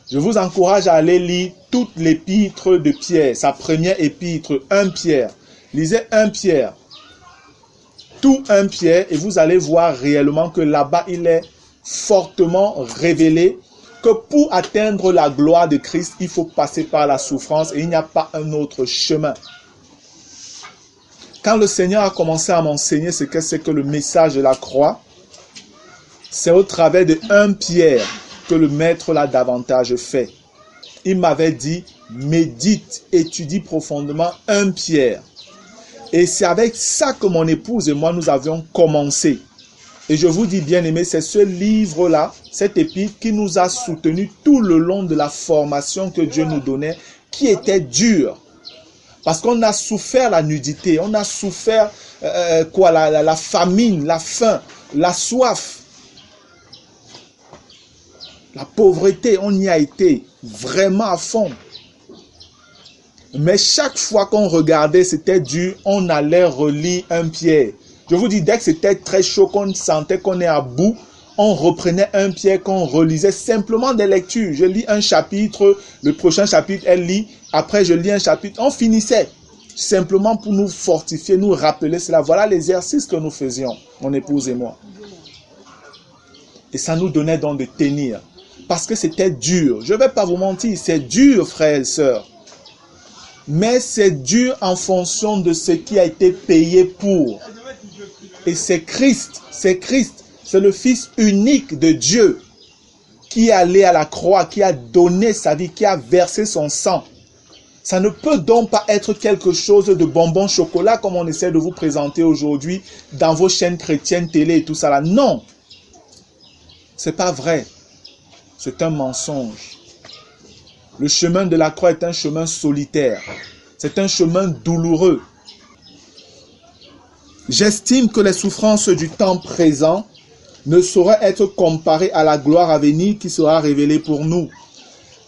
je vous encourage à aller lire toute l'épître de Pierre, sa première épître, 1 Pierre. Lisez 1 Pierre, tout 1 Pierre, et vous allez voir réellement que là-bas, il est fortement révélé que pour atteindre la gloire de Christ, il faut passer par la souffrance et il n'y a pas un autre chemin. Quand le Seigneur a commencé à m'enseigner ce que c'est que le message de la croix, c'est au travers de 1 Pierre que le maître l'a davantage fait. Il m'avait dit, médite, étudie profondément 1 Pierre. Et c'est avec ça que mon épouse et moi, nous avions commencé. Et je vous dis, bien aimé, c'est ce livre-là, cette épître, qui nous a soutenus tout le long de la formation que Dieu nous donnait, qui était dure. Parce qu'on a souffert la nudité, on a souffert la famine, la faim, la soif, la pauvreté, on y a été vraiment à fond. Mais chaque fois qu'on regardait, c'était dur, on allait relire 1 Pierre. Je vous dis, dès que c'était très chaud, qu'on sentait qu'on est à bout, on reprenait 1 Pierre, qu'on relisait simplement des lectures. Je lis un chapitre, le prochain chapitre, elle lit, après je lis un chapitre, on finissait. Simplement pour nous fortifier, nous rappeler cela. Voilà l'exercice que nous faisions, mon épouse et moi. Et ça nous donnait donc de tenir. Parce que c'était dur. Je ne vais pas vous mentir, c'est dur, frères et sœurs. Mais c'est dur en fonction de ce qui a été payé pour. Et c'est Christ, c'est le Fils unique de Dieu qui est allé à la croix, qui a donné sa vie, qui a versé son sang. Ça ne peut donc pas être quelque chose de bonbon chocolat comme on essaie de vous présenter aujourd'hui dans vos chaînes chrétiennes, télé et tout ça là. Non, c'est pas vrai. C'est un mensonge. Le chemin de la croix est un chemin solitaire. C'est un chemin douloureux. J'estime que les souffrances du temps présent ne sauraient être comparées à la gloire à venir qui sera révélée pour nous.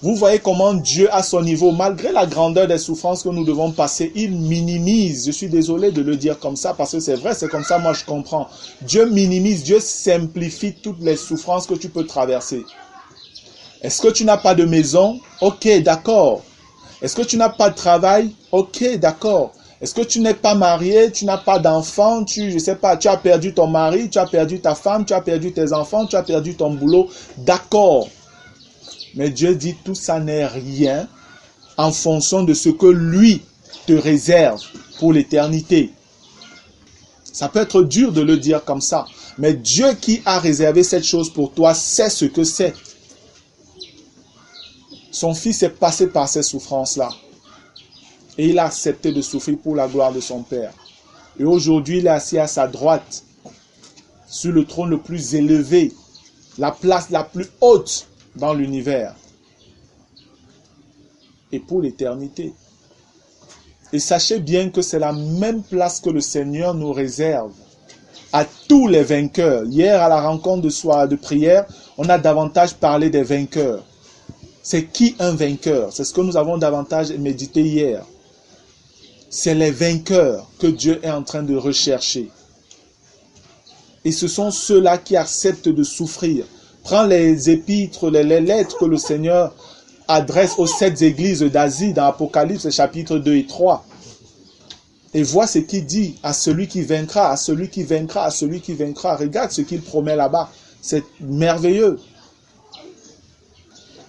Vous voyez comment Dieu, à son niveau, malgré la grandeur des souffrances que nous devons passer, il minimise. Je suis désolé de le dire comme ça parce que c'est vrai, c'est comme ça, moi je comprends. Dieu minimise, Dieu simplifie toutes les souffrances que tu peux traverser. Est-ce que tu n'as pas de maison? Ok, d'accord. Est-ce que tu n'as pas de travail? Ok, d'accord. Est-ce que tu n'es pas marié? Tu n'as pas d'enfant? Je sais pas, tu as perdu ton mari, tu as perdu ta femme, tu as perdu tes enfants, tu as perdu ton boulot. D'accord. Mais Dieu dit tout ça n'est rien en fonction de ce que lui te réserve pour l'éternité. Ça peut être dur de le dire comme ça. Mais Dieu qui a réservé cette chose pour toi sait ce que c'est. Son fils est passé par ces souffrances-là. Et il a accepté de souffrir pour la gloire de son Père. Et aujourd'hui, il est assis à sa droite, sur le trône le plus élevé, la place la plus haute dans l'univers. Et pour l'éternité. Et sachez bien que c'est la même place que le Seigneur nous réserve à tous les vainqueurs. Hier, à la rencontre de prière, on a davantage parlé des vainqueurs. C'est qui un vainqueur? C'est ce que nous avons davantage médité hier. C'est les vainqueurs que Dieu est en train de rechercher. Et ce sont ceux-là qui acceptent de souffrir. Prends les épîtres, les lettres que le Seigneur adresse aux 7 églises d'Asie dans Apocalypse chapitre 2 et 3. Et vois ce qu'il dit à celui qui vaincra, à celui qui vaincra, à celui qui vaincra. Regarde ce qu'il promet là-bas. C'est merveilleux.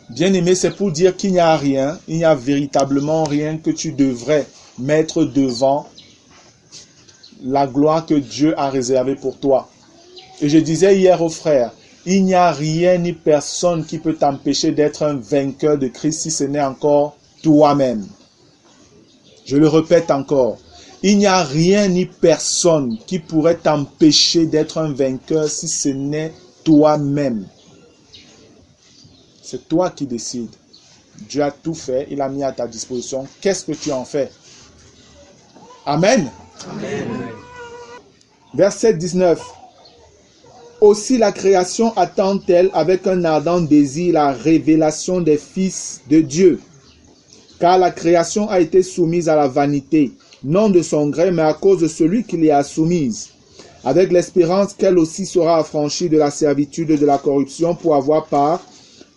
Bien-aimé, c'est pour dire qu'il n'y a rien, il n'y a véritablement rien que tu devrais mettre devant la gloire que Dieu a réservée pour toi. Et je disais hier aux frères, il n'y a rien ni personne qui peut t'empêcher d'être un vainqueur de Christ si ce n'est encore toi-même. Je le répète encore, il n'y a rien ni personne qui pourrait t'empêcher d'être un vainqueur si ce n'est toi-même. C'est toi qui décides. Dieu a tout fait, il a mis à ta disposition. Qu'est-ce que tu en fais? Amen. Amen. Verset 19. Aussi la création attend-elle avec un ardent désir la révélation des fils de Dieu. Car la création a été soumise à la vanité, non de son gré, mais à cause de celui qui l'y a soumise, avec l'espérance qu'elle aussi sera affranchie de la servitude de la corruption pour avoir part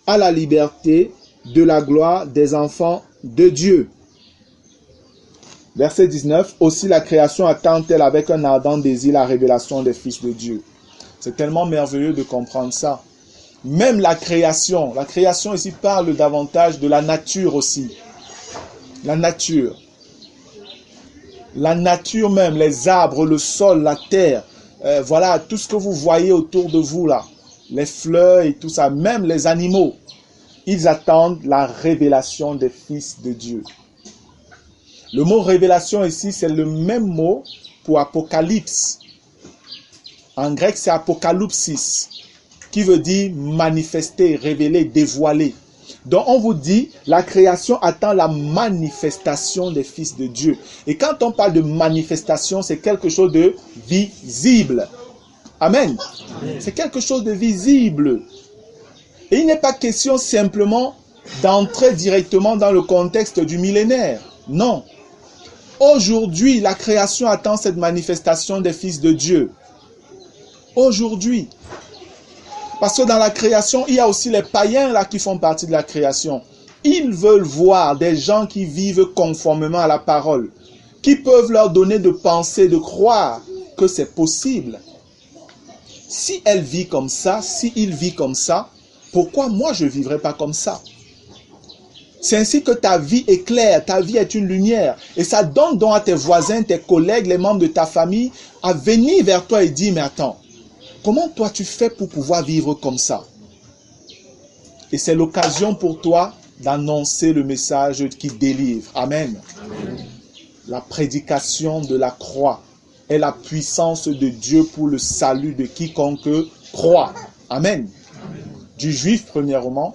à la liberté de la gloire des enfants de Dieu. Verset 19. Aussi la création attend-elle avec un ardent désir la révélation des fils de Dieu. C'est tellement merveilleux de comprendre ça. Même la création ici parle davantage de la nature aussi. La nature. La nature même, les arbres, le sol, la terre. Voilà, tout ce que vous voyez autour de vous là. les fleurs et tout ça, même les animaux, ils attendent la révélation des fils de Dieu. Le mot révélation ici, c'est le même mot pour apocalypse. En grec, c'est apocalypsis, qui veut dire manifester, révéler, dévoiler. Donc on vous dit, la création attend la manifestation des fils de Dieu. Et quand on parle de manifestation, c'est quelque chose de visible. Amen. C'est quelque chose de visible. Et il n'est pas question simplement d'entrer directement dans le contexte du millénaire. Non. Aujourd'hui, la création attend cette manifestation des fils de Dieu. Aujourd'hui. Parce que dans la création, il y a aussi les païens là qui font partie de la création. Ils veulent voir des gens qui vivent conformément à la parole, qui peuvent leur donner de penser, de croire que c'est possible. Si elle vit comme ça, si il vit comme ça, pourquoi moi je ne vivrai pas comme ça? C'est ainsi que ta vie est claire, ta vie est une lumière. Et ça donne donc à tes voisins, tes collègues, les membres de ta famille, à venir vers toi et dire, mais attends, comment toi tu fais pour pouvoir vivre comme ça? Et c'est l'occasion pour toi d'annoncer le message qui délivre. Amen. Amen. La prédication de la croix est la puissance de Dieu pour le salut de quiconque croit. Amen. Amen. Du juif premièrement,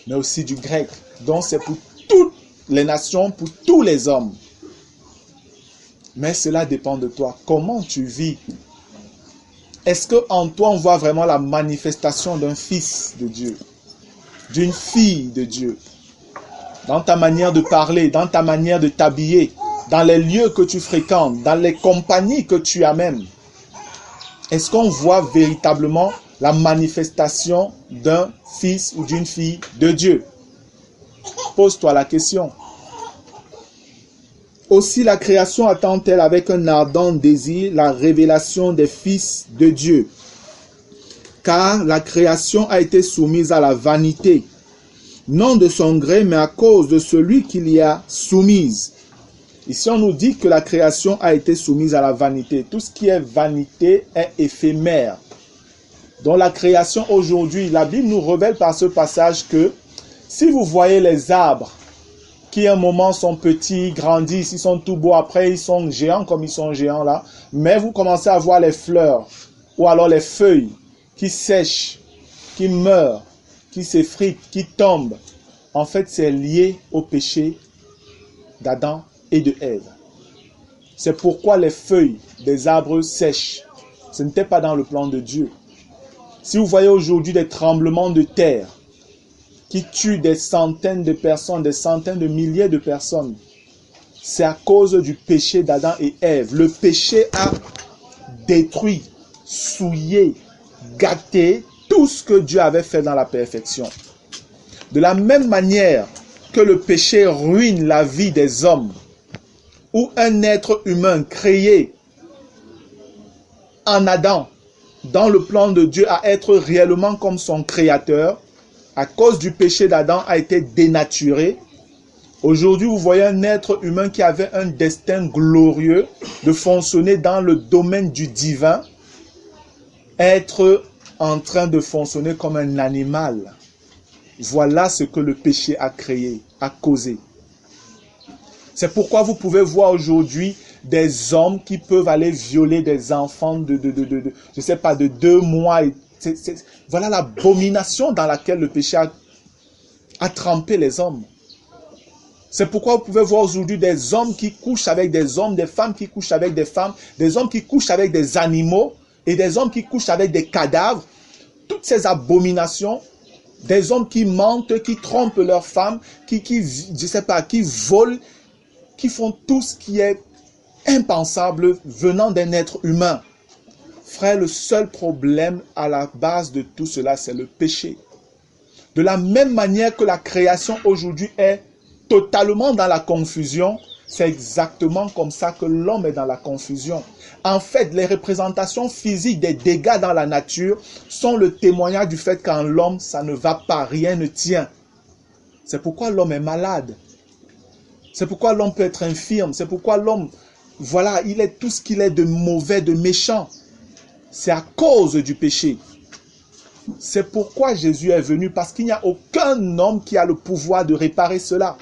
mais aussi du grec. Donc c'est pour toutes les nations, pour tous les hommes. Mais cela dépend de toi. Comment tu vis? Est-ce qu'en toi, on voit vraiment la manifestation d'un fils de Dieu, d'une fille de Dieu, dans ta manière de parler, dans ta manière de t'habiller, dans les lieux que tu fréquentes, dans les compagnies que tu amènes? Est-ce qu'on voit véritablement la manifestation d'un fils ou d'une fille de Dieu? Pose-toi la question. Aussi la création attend-elle avec un ardent désir la révélation des fils de Dieu. Car la création a été soumise à la vanité, non de son gré, mais à cause de celui qui l'y a soumise. Ici, on nous dit que la création a été soumise à la vanité. Tout ce qui est vanité est éphémère. Dans la création aujourd'hui, la Bible nous révèle par ce passage que si vous voyez les arbres, qui à un moment sont petits, grandissent, ils sont tout beaux, après ils sont géants comme ils sont géants là, mais vous commencez à voir les fleurs, ou alors les feuilles qui sèchent, qui meurent, qui s'effritent, qui tombent. En fait, c'est lié au péché d'Adam et de Ève. C'est pourquoi les feuilles des arbres sèchent. Ce n'était pas dans le plan de Dieu. Si vous voyez aujourd'hui des tremblements de terre qui tuent des centaines de personnes, des centaines de milliers de personnes, c'est à cause du péché d'Adam et Ève. Le péché a détruit, souillé, gâté tout ce que Dieu avait fait dans la perfection. De la même manière que le péché ruine la vie des hommes, ou un être humain créé en Adam, dans le plan de Dieu, à être réellement comme son créateur, à cause du péché d'Adam, a été dénaturé. Aujourd'hui, vous voyez un être humain qui avait un destin glorieux de fonctionner dans le domaine du divin, être en train de fonctionner comme un animal. Voilà ce que le péché a créé, a causé. C'est pourquoi vous pouvez voir aujourd'hui des hommes qui peuvent aller violer des enfants de 2 mois. Voilà l'abomination dans laquelle le péché a trempé les hommes. C'est pourquoi vous pouvez voir aujourd'hui des hommes qui couchent avec des hommes, des femmes qui couchent avec des femmes, des hommes qui couchent avec des animaux et des hommes qui couchent avec des cadavres. Toutes ces abominations, des hommes qui mentent, qui trompent leurs femmes, qui volent, qui font tout ce qui est impensable venant d'un être humain. Frère, le seul problème à la base de tout cela, c'est le péché. De la même manière que la création aujourd'hui est totalement dans la confusion, c'est exactement comme ça que l'homme est dans la confusion. En fait, les représentations physiques des dégâts dans la nature sont le témoignage du fait qu'en l'homme, ça ne va pas, rien ne tient. C'est pourquoi l'homme est malade. C'est pourquoi l'homme peut être infirme. C'est pourquoi l'homme, voilà, il est tout ce qu'il est de mauvais, de méchant. C'est à cause du péché. C'est pourquoi Jésus est venu, parce qu'il n'y a aucun homme qui a le pouvoir de réparer cela.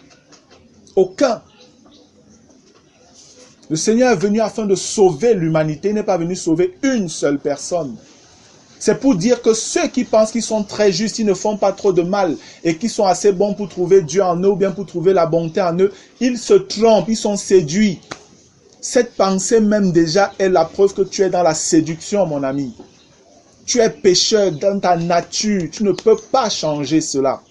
Aucun. Le Seigneur est venu afin de sauver l'humanité, il n'est pas venu sauver une seule personne. C'est pour dire que ceux qui pensent qu'ils sont très justes, ils ne font pas trop de mal et qui sont assez bons pour trouver Dieu en eux ou bien pour trouver la bonté en eux, ils se trompent, ils sont séduits. Cette pensée même déjà est la preuve que tu es dans la séduction, mon ami. Tu es pécheur dans ta nature, tu ne peux pas changer cela.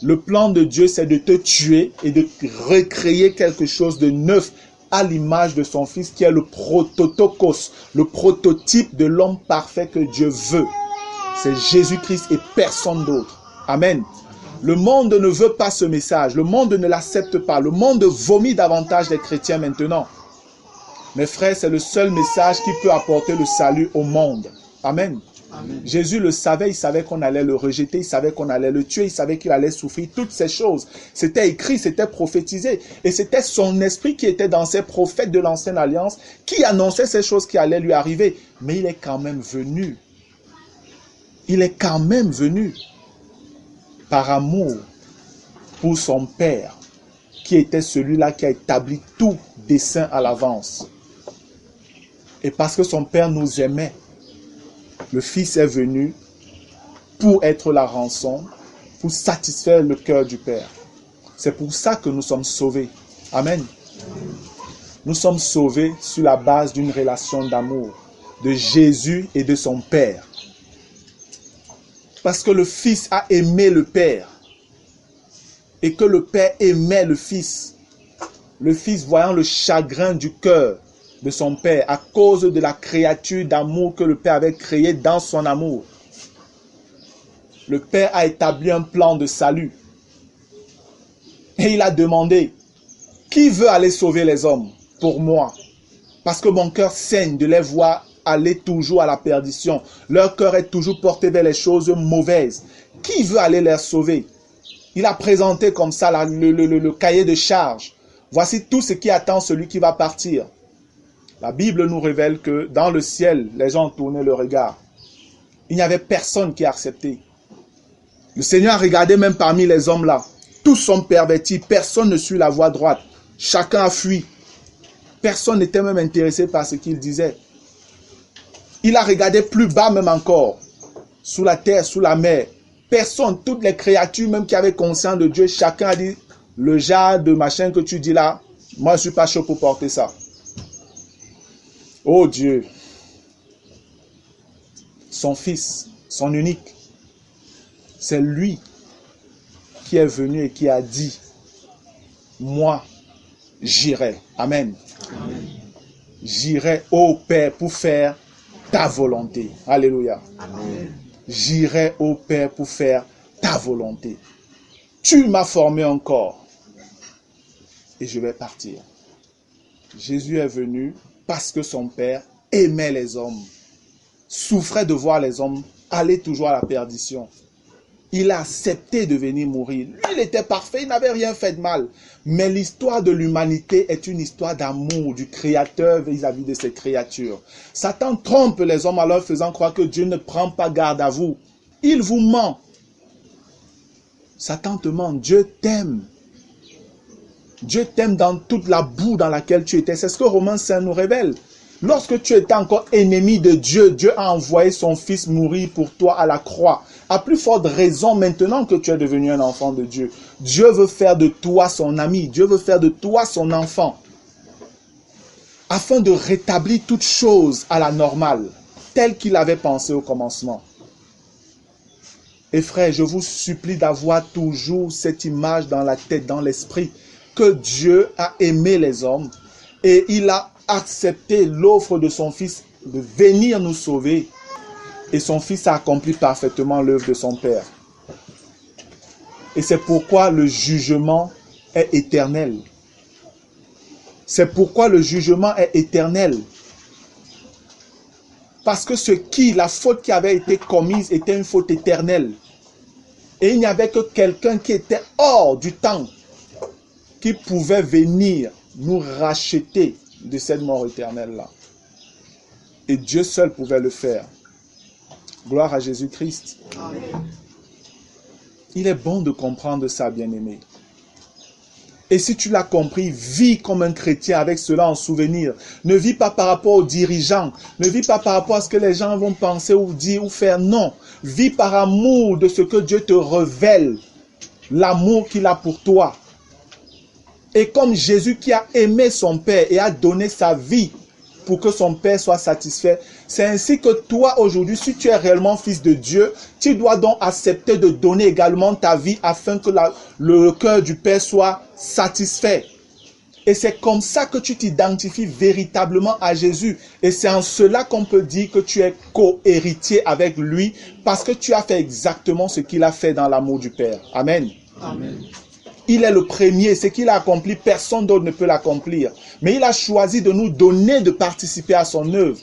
Le plan de Dieu, c'est de te tuer et de recréer quelque chose de neuf à l'image de son Fils qui est le prototokos, le prototype de l'homme parfait que Dieu veut. C'est Jésus-Christ et personne d'autre. Amen. Le monde ne veut pas ce message. Le monde ne l'accepte pas. Le monde vomit davantage les chrétiens maintenant. Mes frères, c'est le seul message qui peut apporter le salut au monde. Amen. Amen. Jésus le savait, il savait qu'on allait le rejeter, il savait qu'on allait le tuer, il savait qu'il allait souffrir toutes ces choses. C'était écrit, c'était prophétisé. Et c'était son esprit qui était dans ces prophètes de l'ancienne alliance qui annonçaient ces choses qui allaient lui arriver. Mais il est quand même venu. Il est quand même venu par amour pour son Père, qui était celui-là qui a établi tout dessein à l'avance. Et parce que son Père nous aimait, le Fils est venu pour être la rançon, pour satisfaire le cœur du Père. C'est pour ça que nous sommes sauvés. Amen. Nous sommes sauvés sur la base d'une relation d'amour de Jésus et de son Père. Parce que le Fils a aimé le Père et que le Père aimait le Fils. Le Fils, voyant le chagrin du cœur de son Père à cause de la créature d'amour que le Père avait créée dans son amour. Le Père a établi un plan de salut. Et il a demandé, qui veut aller sauver les hommes pour moi? Parce que mon cœur saigne de les voir aller toujours à la perdition. Leur cœur est toujours porté vers les choses mauvaises. Qui veut aller les sauver? Il a présenté comme ça le cahier de charge. Voici tout ce qui attend celui qui va partir. La Bible nous révèle que dans le ciel, les gens tournaient le regard. Il n'y avait personne qui acceptait. Le Seigneur a regardé même parmi les hommes là. Tous sont pervertis. Personne ne suit la voie droite. Chacun a fui. Personne n'était même intéressé par ce qu'il disait. Il a regardé plus bas même encore. Sous la terre, sous la mer. Personne, toutes les créatures même qui avaient conscience de Dieu, chacun a dit, le genre de machin que tu dis là, moi je ne suis pas chaud pour porter ça. Oh Dieu, son Fils, son unique, c'est lui qui est venu et qui a dit, moi, j'irai. Amen. Amen. J'irai au Père pour faire ta volonté. Alléluia. Amen. J'irai au Père pour faire ta volonté. Tu m'as formé encore et je vais partir. Jésus est venu parce que son Père aimait les hommes, souffrait de voir les hommes aller toujours à la perdition. Il a accepté de venir mourir. Lui, il était parfait, il n'avait rien fait de mal. Mais l'histoire de l'humanité est une histoire d'amour du Créateur vis-à-vis de ses créatures. Satan trompe les hommes en leur faisant croire que Dieu ne prend pas garde à vous. Il vous ment. Satan te ment. Dieu t'aime. Dieu t'aime dans toute la boue dans laquelle tu étais. C'est ce que Romains 5 nous révèle. Lorsque tu étais encore ennemi de Dieu, Dieu a envoyé son Fils mourir pour toi à la croix. À plus forte raison maintenant que tu es devenu un enfant de Dieu. Dieu veut faire de toi son ami. Dieu veut faire de toi son enfant. Afin de rétablir toute chose à la normale, telle qu'il avait pensé au commencement. Et frère, je vous supplie d'avoir toujours cette image dans la tête, dans l'esprit, que Dieu a aimé les hommes et il a accepté l'offre de son Fils de venir nous sauver. Et son Fils a accompli parfaitement l'œuvre de son Père. Et c'est pourquoi le jugement est éternel. C'est pourquoi le jugement est éternel. Parce que la faute qui avait été commise était une faute éternelle. Et il n'y avait que quelqu'un qui était hors du temps qui pouvait venir nous racheter de cette mort éternelle-là. Et Dieu seul pouvait le faire. Gloire à Jésus-Christ. Il est bon de comprendre ça, bien-aimé. Et si tu l'as compris, vis comme un chrétien avec cela en souvenir. Ne vis pas par rapport aux dirigeants. Ne vis pas par rapport à ce que les gens vont penser ou dire ou faire. Non. Vis par amour de ce que Dieu te révèle. L'amour qu'il a pour toi. Et comme Jésus qui a aimé son Père et a donné sa vie pour que son Père soit satisfait, c'est ainsi que toi aujourd'hui, si tu es réellement fils de Dieu, tu dois donc accepter de donner également ta vie afin que le cœur du Père soit satisfait. Et c'est comme ça que tu t'identifies véritablement à Jésus. Et c'est en cela qu'on peut dire que tu es co-héritier avec lui parce que tu as fait exactement ce qu'il a fait dans l'amour du Père. Amen. Amen. Il est le premier, ce qu'il a accompli, personne d'autre ne peut l'accomplir. Mais il a choisi de nous donner de participer à son œuvre.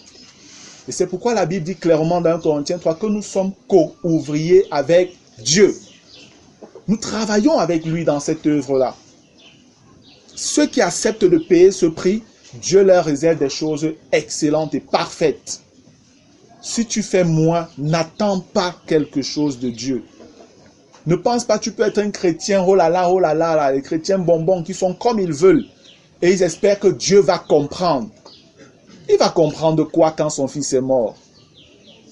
Et c'est pourquoi la Bible dit clairement dans 1 Corinthiens 3 que nous sommes co-ouvriers avec Dieu. Nous travaillons avec lui dans cette œuvre-là. Ceux qui acceptent de payer ce prix, Dieu leur réserve des choses excellentes et parfaites. Si tu fais moins, n'attends pas quelque chose de Dieu. Ne pense pas que tu peux être un chrétien, oh là là, les chrétiens bonbons qui font comme ils veulent. Et ils espèrent que Dieu va comprendre. Il va comprendre quoi quand son fils est mort?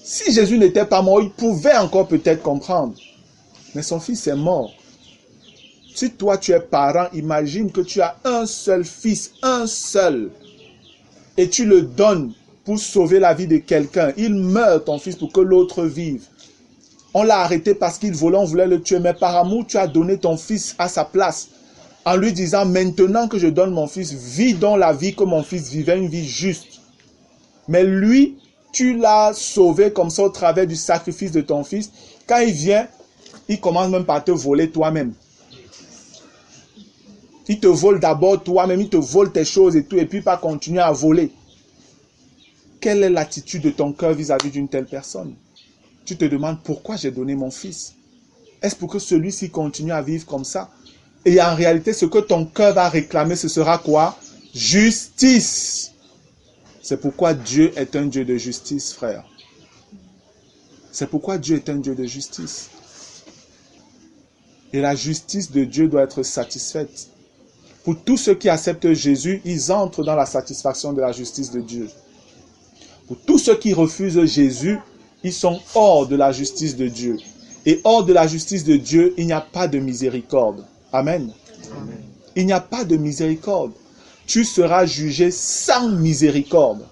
Si Jésus n'était pas mort, il pouvait encore peut-être comprendre. Mais son fils est mort. Si toi tu es parent, imagine que tu as un seul fils, un seul. Et tu le donnes pour sauver la vie de quelqu'un. Il meurt ton fils pour que l'autre vive. On l'a arrêté parce qu'il volait, on voulait le tuer. Mais par amour, tu as donné ton fils à sa place. En lui disant, maintenant que je donne mon fils, vis dans la vie que mon fils vivait, une vie juste. Mais lui, tu l'as sauvé comme ça au travers du sacrifice de ton fils. Quand il vient, il commence même par te voler toi-même. Il te vole d'abord toi-même, il te vole tes choses et tout, et puis pas continuer à voler. Quelle est l'attitude de ton cœur vis-à-vis d'une telle personne? Tu te demandes pourquoi j'ai donné mon fils. Est-ce pour que celui-ci continue à vivre comme ça? Et en réalité, ce que ton cœur va réclamer, ce sera quoi? Justice. C'est pourquoi Dieu est un Dieu de justice, frère. C'est pourquoi Dieu est un Dieu de justice. Et la justice de Dieu doit être satisfaite. Pour tous ceux qui acceptent Jésus, ils entrent dans la satisfaction de la justice de Dieu. Pour tous ceux qui refusent Jésus, ils sont hors de la justice de Dieu. Et hors de la justice de Dieu, il n'y a pas de miséricorde. Amen. Amen. Il n'y a pas de miséricorde. Tu seras jugé sans miséricorde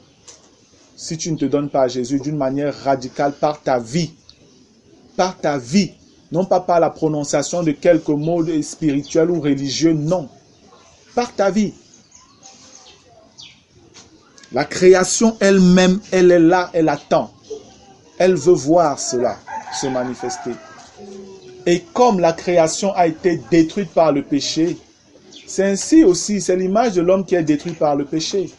si tu ne te donnes pas à Jésus d'une manière radicale par ta vie. Par ta vie. Non pas par la prononciation de quelques mots spirituels ou religieux, non. Par ta vie. La création elle-même, elle est là, elle attend. Elle veut voir cela se manifester. Et comme la création a été détruite par le péché, c'est ainsi aussi, c'est l'image de l'homme qui est détruite par le péché.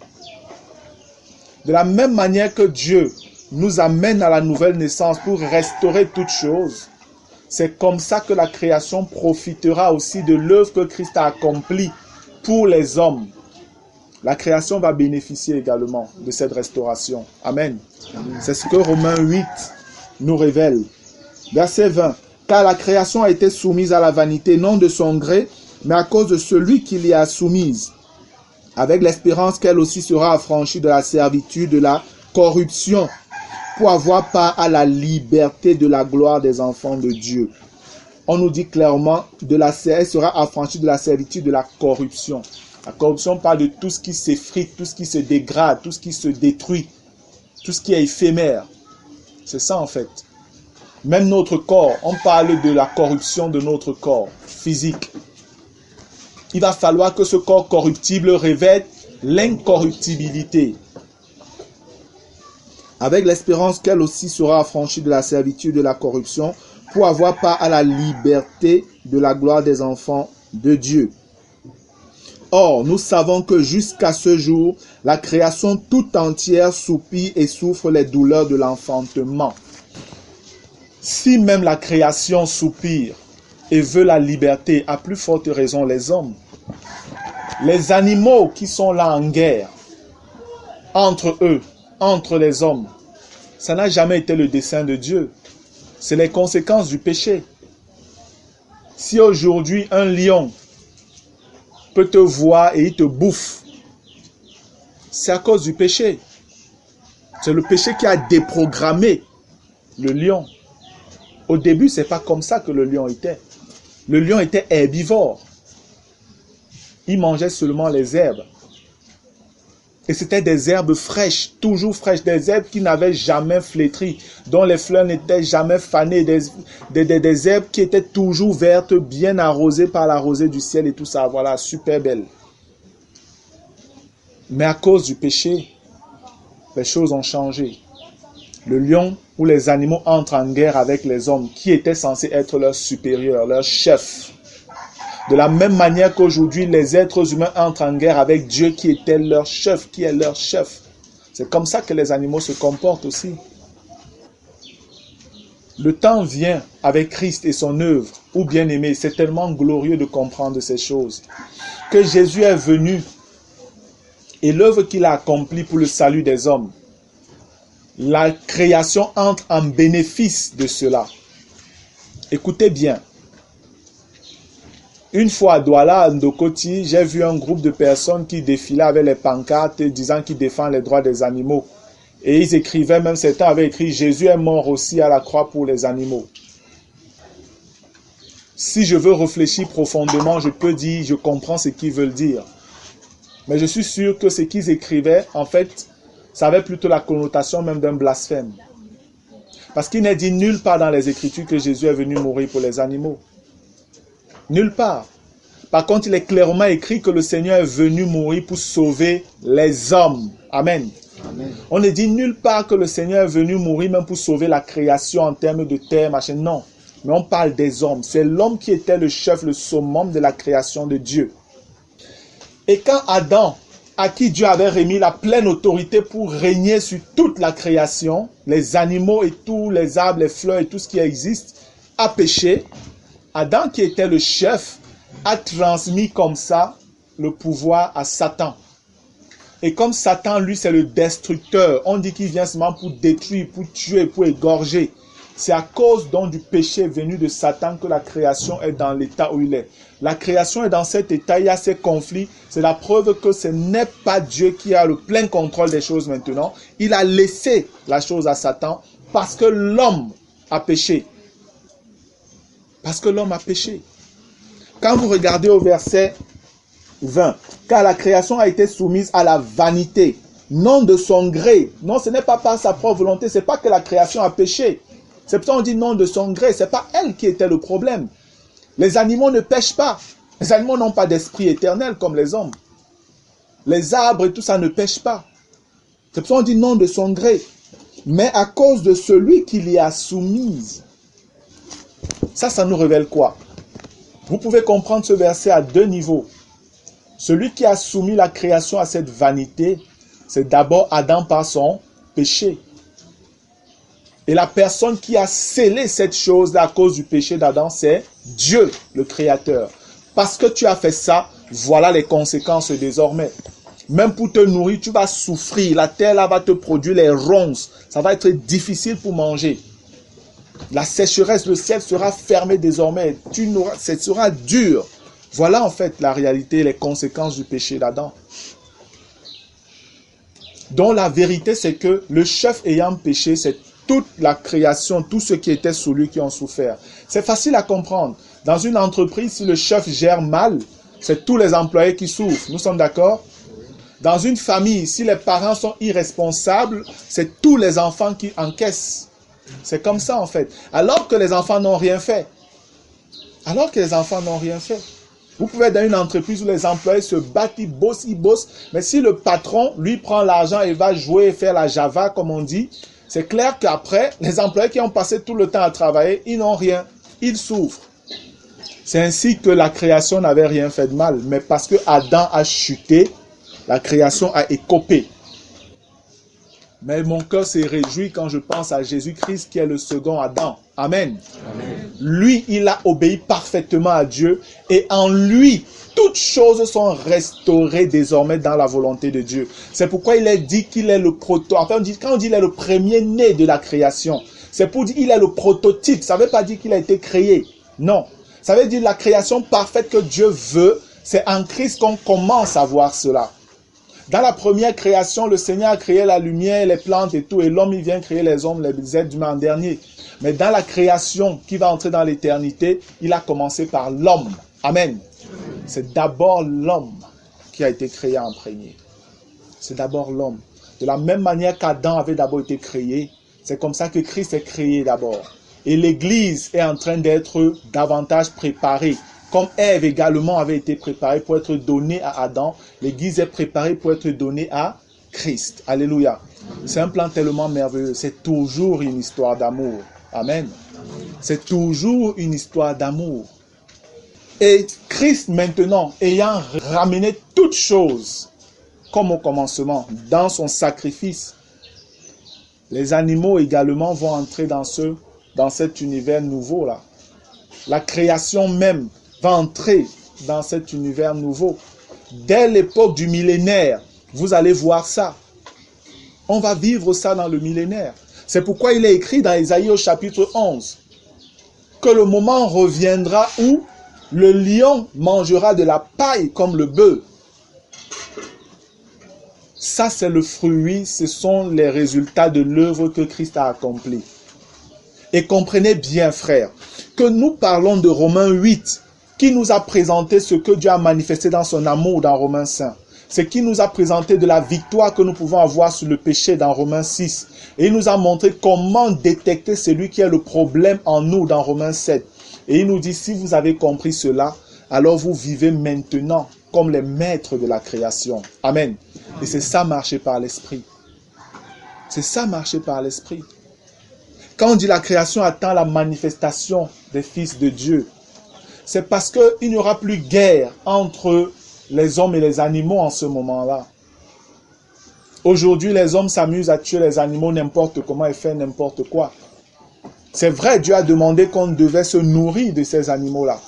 De la même manière que Dieu nous amène à la nouvelle naissance pour restaurer toutes choses, c'est comme ça que la création profitera aussi de l'œuvre que Christ a accomplie pour les hommes. La création va bénéficier également de cette restauration. Amen. Amen. C'est ce que Romains 8 nous révèle. Verset 20. Car la création a été soumise à la vanité, non de son gré, mais à cause de celui qui l'y a soumise, avec l'espérance qu'elle aussi sera affranchie de la servitude, de la corruption, pour avoir part à la liberté de la gloire des enfants de Dieu. On nous dit clairement, elle sera affranchie de la servitude, de la corruption. La corruption parle de tout ce qui s'effrite, tout ce qui se dégrade, tout ce qui se détruit, tout ce qui est éphémère. C'est ça en fait. Même notre corps, on parle de la corruption de notre corps physique. Il va falloir que ce corps corruptible revête l'incorruptibilité. Avec l'espérance qu'elle aussi sera affranchie de la servitude de la corruption pour avoir part à la liberté de la gloire des enfants de Dieu. Or, nous savons que jusqu'à ce jour, la création tout entière soupire et souffre les douleurs de l'enfantement. Si même la création soupire et veut la liberté, à plus forte raison les hommes. Les animaux qui sont là en guerre, entre eux, entre les hommes, Ça n'a jamais été le dessein de Dieu. C'est les conséquences du péché. Si aujourd'hui un lion peut te voir et il te bouffe, c'est à cause du péché. C'est le péché qui a déprogrammé le lion. Au début, ce n'est pas comme ça que le lion était. Le lion était herbivore. Il mangeait seulement les herbes. Et c'était des herbes fraîches, toujours fraîches, des herbes qui n'avaient jamais flétri, dont les fleurs n'étaient jamais fanées, des herbes qui étaient toujours vertes, bien arrosées par la rosée du ciel et tout ça. Voilà, super belle. Mais à cause du péché, les choses ont changé. Le lion ou les animaux entrent en guerre avec les hommes qui étaient censés être leurs supérieurs, leurs chefs. De la même manière qu'aujourd'hui, les êtres humains entrent en guerre avec Dieu qui était leur chef, qui est leur chef. C'est comme ça que les animaux se comportent aussi. Le temps vient avec Christ et son œuvre, ou bien aimé, c'est tellement glorieux de comprendre ces choses, que Jésus est venu et l'œuvre qu'il a accomplie pour le salut des hommes. La création entre en bénéfice de cela. Écoutez bien. Une fois à Douala, à Ndokoti, j'ai vu un groupe de personnes qui défilaient avec les pancartes disant qu'ils défendent les droits des animaux. Et ils écrivaient, même certains avaient écrit « Jésus est mort aussi à la croix pour les animaux ». Si je veux réfléchir profondément, je peux dire, je comprends ce qu'ils veulent dire. Mais je suis sûr que ce qu'ils écrivaient, en fait, ça avait plutôt la connotation même d'un blasphème. Parce qu'il n'est dit nulle part dans les Écritures que Jésus est venu mourir pour les animaux. Nulle part. Par contre, il est clairement écrit que le Seigneur est venu mourir pour sauver les hommes. Amen. Amen. On ne dit nulle part que le Seigneur est venu mourir même pour sauver la création en termes de terre, machin. Non. Mais on parle des hommes. C'est l'homme qui était le chef, le summum de la création de Dieu. Et quand Adam, à qui Dieu avait remis la pleine autorité pour régner sur toute la création, les animaux et tous les arbres, les fleurs et tout ce qui existe, a péché, Adam, qui était le chef, a transmis comme ça le pouvoir à Satan. Et comme Satan, lui, c'est le destructeur, on dit qu'il vient seulement pour détruire, pour tuer, pour égorger. C'est à cause donc du péché venu de Satan que la création est dans l'état où il est. La création est dans cet état, il y a ces conflits. C'est la preuve que ce n'est pas Dieu qui a le plein contrôle des choses maintenant. Il a laissé la chose à Satan parce que l'homme a péché. Parce que l'homme a péché. Quand vous regardez au verset 20, car la création a été soumise à la vanité, non de son gré. Non, ce n'est pas par sa propre volonté, ce n'est pas que la création a péché. C'est pourquoi on dit non de son gré, ce n'est pas elle qui était le problème. Les animaux ne pêchent pas. Les animaux n'ont pas d'esprit éternel comme les hommes. Les arbres et tout ça ne pêchent pas. C'est pourquoi on dit non de son gré. Mais à cause de celui qui l'y a soumise. Ça nous révèle quoi? Vous pouvez comprendre ce verset à deux niveaux. Celui qui a soumis la création à cette vanité, c'est d'abord Adam par son péché. Et la personne qui a scellé cette chose-là à cause du péché d'Adam, c'est Dieu, le Créateur. Parce que tu as fait ça, voilà les conséquences désormais. Même pour te nourrir, tu vas souffrir. La terre là va te produire les ronces. Ça va être difficile pour manger. La sécheresse, le ciel sera fermé désormais. Ce sera dur. Voilà en fait la réalité, les conséquences du péché d'Adam. Donc la vérité, c'est que le chef ayant péché, c'est toute la création, tous ceux qui étaient sous lui qui ont souffert. C'est facile à comprendre. Dans une entreprise, si le chef gère mal, c'est tous les employés qui souffrent. Nous sommes d'accord? Dans une famille, si les parents sont irresponsables, c'est tous les enfants qui encaissent. C'est comme ça en fait. Alors que les enfants n'ont rien fait. Alors que les enfants n'ont rien fait. Vous pouvez être dans une entreprise où les employés se battent, ils bossent. Mais si le patron, lui, prend l'argent et va jouer et faire la java, comme on dit, c'est clair qu'après, les employés qui ont passé tout le temps à travailler, ils n'ont rien. Ils souffrent. C'est ainsi que la création n'avait rien fait de mal. Mais parce que Adam a chuté, la création a écopé. Mais mon cœur se réjouit quand je pense à Jésus-Christ qui est le second Adam. Amen. Amen. Lui, il a obéi parfaitement à Dieu et en lui, toutes choses sont restaurées désormais dans la volonté de Dieu. C'est pourquoi il est dit qu'il est le prototype. Enfin, quand on dit qu'il est le premier-né de la création, c'est pour dire qu'il est le prototype. Ça ne veut pas dire qu'il a été créé. Non. Ça veut dire la création parfaite que Dieu veut. C'est en Christ qu'on commence à voir cela. Dans la première création, le Seigneur a créé la lumière, les plantes et tout. Et l'homme, il vient créer les hommes, les êtres humains en dernier. Mais dans la création qui va entrer dans l'éternité, il a commencé par l'homme. Amen. C'est d'abord l'homme qui a été créé en premier. C'est d'abord l'homme. De la même manière qu'Adam avait d'abord été créé, c'est comme ça que Christ est créé d'abord. Et l'Église est en train d'être davantage préparée. Comme Ève également avait été préparée pour être donnée à Adam, l'Église est préparée pour être donnée à Christ. Alléluia. C'est un plan tellement merveilleux. C'est toujours une histoire d'amour. Amen. C'est toujours une histoire d'amour. Et Christ maintenant, ayant ramené toutes choses, comme au commencement, dans son sacrifice, les animaux également vont entrer dans cet univers nouveau-là. La création même va entrer dans cet univers nouveau. Dès l'époque du millénaire, vous allez voir ça. On va vivre ça dans le millénaire. C'est pourquoi il est écrit dans Ésaïe au chapitre 11 que le moment reviendra où le lion mangera de la paille comme le bœuf. Ça, c'est le fruit, ce sont les résultats de l'œuvre que Christ a accomplie. Et comprenez bien, frères, que nous parlons de Romains 8, qui nous a présenté ce que Dieu a manifesté dans son amour dans Romains 5. C'est qui nous a présenté de la victoire que nous pouvons avoir sur le péché dans Romains 6. Et il nous a montré comment détecter celui qui est le problème en nous dans Romains 7. Et il nous dit, si vous avez compris cela, alors vous vivez maintenant comme les maîtres de la création. Amen. Et c'est ça marcher par l'esprit. C'est ça marcher par l'esprit. Quand on dit la création attend la manifestation des fils de Dieu, c'est parce qu'il n'y aura plus guerre entre les hommes et les animaux en ce moment-là. Aujourd'hui, les hommes s'amusent à tuer les animaux n'importe comment et faire n'importe quoi. C'est vrai, Dieu a demandé qu'on devait se nourrir de ces animaux-là.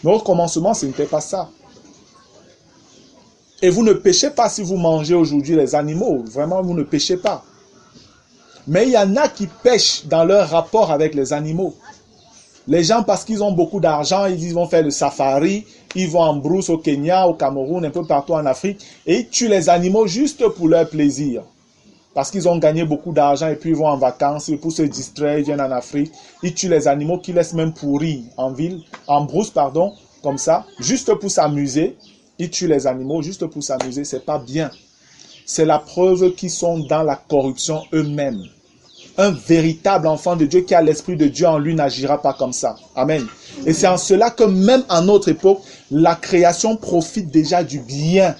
Mais au commencement, ce n'était pas ça. Et vous ne péchez pas si vous mangez aujourd'hui les animaux. Vraiment, vous ne péchez pas. Mais il y en a qui pêchent dans leur rapport avec les animaux. Les gens, parce qu'ils ont beaucoup d'argent, ils vont faire le safari, ils vont en brousse au Kenya, au Cameroun, un peu partout en Afrique, et ils tuent les animaux juste pour leur plaisir. Parce qu'ils ont gagné beaucoup d'argent et puis ils vont en vacances, pour se distraire, ils viennent en Afrique, ils tuent les animaux qui laissent même pourrir en brousse, comme ça, juste pour s'amuser. Ils tuent les animaux juste pour s'amuser, c'est pas bien. C'est la preuve qu'ils sont dans la corruption eux-mêmes. Un véritable enfant de Dieu qui a l'esprit de Dieu en lui n'agira pas comme ça. Amen. Et c'est en cela que même à notre époque, la création profite déjà du bien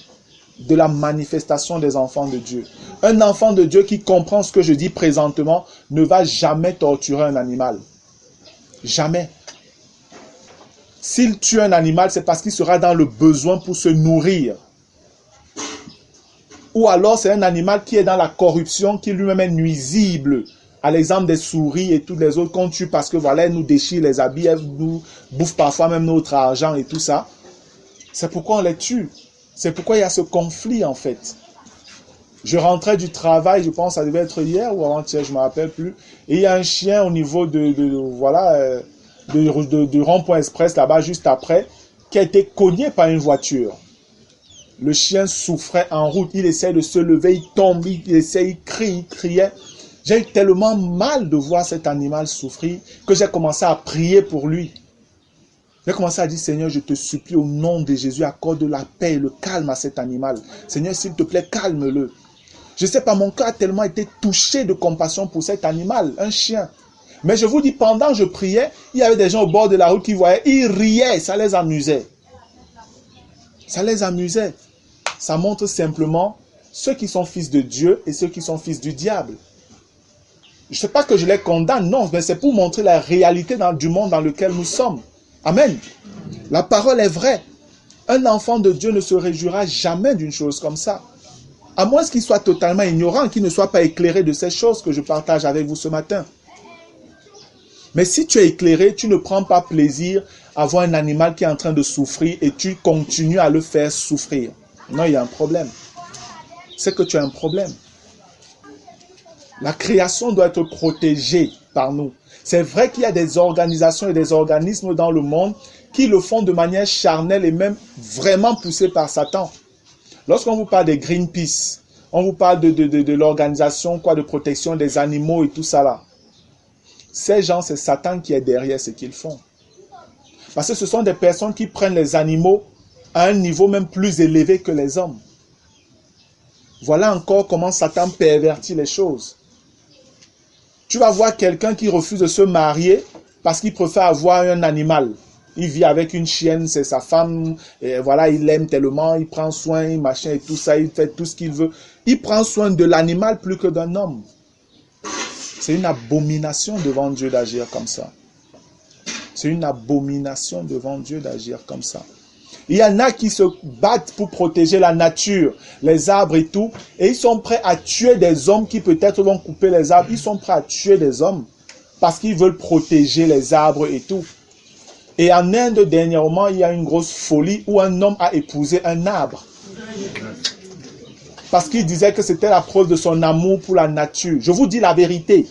de la manifestation des enfants de Dieu. Un enfant de Dieu qui comprend ce que je dis présentement ne va jamais torturer un animal. Jamais. S'il tue un animal, c'est parce qu'il sera dans le besoin pour se nourrir. Ou alors c'est un animal qui est dans la corruption, qui lui-même est nuisible. À l'exemple des souris et toutes les autres qu'on tue parce que voilà, elles nous déchirent les habits, elles nous bouffent parfois même notre argent et tout ça. C'est pourquoi on les tue. C'est pourquoi il y a ce conflit en fait. Je rentrais du travail, je pense que ça devait être hier ou avant-hier, je ne me rappelle plus. Et il y a un chien au niveau de rond-point express là-bas juste après, qui a été cogné par une voiture. Le chien souffrait en route, il essaie de se lever, il tombe, il criait. J'ai eu tellement mal de voir cet animal souffrir que j'ai commencé à prier pour lui. J'ai commencé à dire, Seigneur, je te supplie au nom de Jésus, accorde la paix et le calme à cet animal. Seigneur, s'il te plaît, calme-le. Je ne sais pas, mon cœur a tellement été touché de compassion pour cet animal, un chien. Mais je vous dis, pendant que je priais, il y avait des gens au bord de la route qui voyaient, ils riaient, ça les amusait. Ça les amusait. Ça montre simplement ceux qui sont fils de Dieu et ceux qui sont fils du diable. Je ne sais pas que je les condamne, non, mais c'est pour montrer la réalité du monde dans lequel nous sommes. Amen. La parole est vraie. Un enfant de Dieu ne se réjouira jamais d'une chose comme ça. À moins qu'il soit totalement ignorant, qu'il ne soit pas éclairé de ces choses que je partage avec vous ce matin. Mais si tu es éclairé, tu ne prends pas plaisir à voir un animal qui est en train de souffrir et tu continues à le faire souffrir. Non, il y a un problème. C'est que tu as un problème. La création doit être protégée par nous. C'est vrai qu'il y a des organisations et des organismes dans le monde qui le font de manière charnelle et même vraiment poussés par Satan. Lorsqu'on vous parle des Greenpeace, on vous parle de l'organisation de protection des animaux et tout ça là. Ces gens, c'est Satan qui est derrière ce qu'ils font. Parce que ce sont des personnes qui prennent les animaux à un niveau même plus élevé que les hommes. Voilà encore comment Satan pervertit les choses. Tu vas voir quelqu'un qui refuse de se marier parce qu'il préfère avoir un animal. Il vit avec une chienne, c'est sa femme, et voilà, il l'aime tellement, il prend soin, machin et tout ça, il fait tout ce qu'il veut. Il prend soin de l'animal plus que d'un homme. C'est une abomination devant Dieu d'agir comme ça. C'est une abomination devant Dieu d'agir comme ça. Il y en a qui se battent pour protéger la nature, les arbres et tout, et ils sont prêts à tuer des hommes qui peut-être vont couper les arbres. Ils sont prêts à tuer des hommes parce qu'ils veulent protéger les arbres et tout. Et en Inde, dernièrement, il y a une grosse folie où un homme a épousé un arbre. Parce qu'il disait que c'était la preuve de son amour pour la nature. Je vous dis la vérité.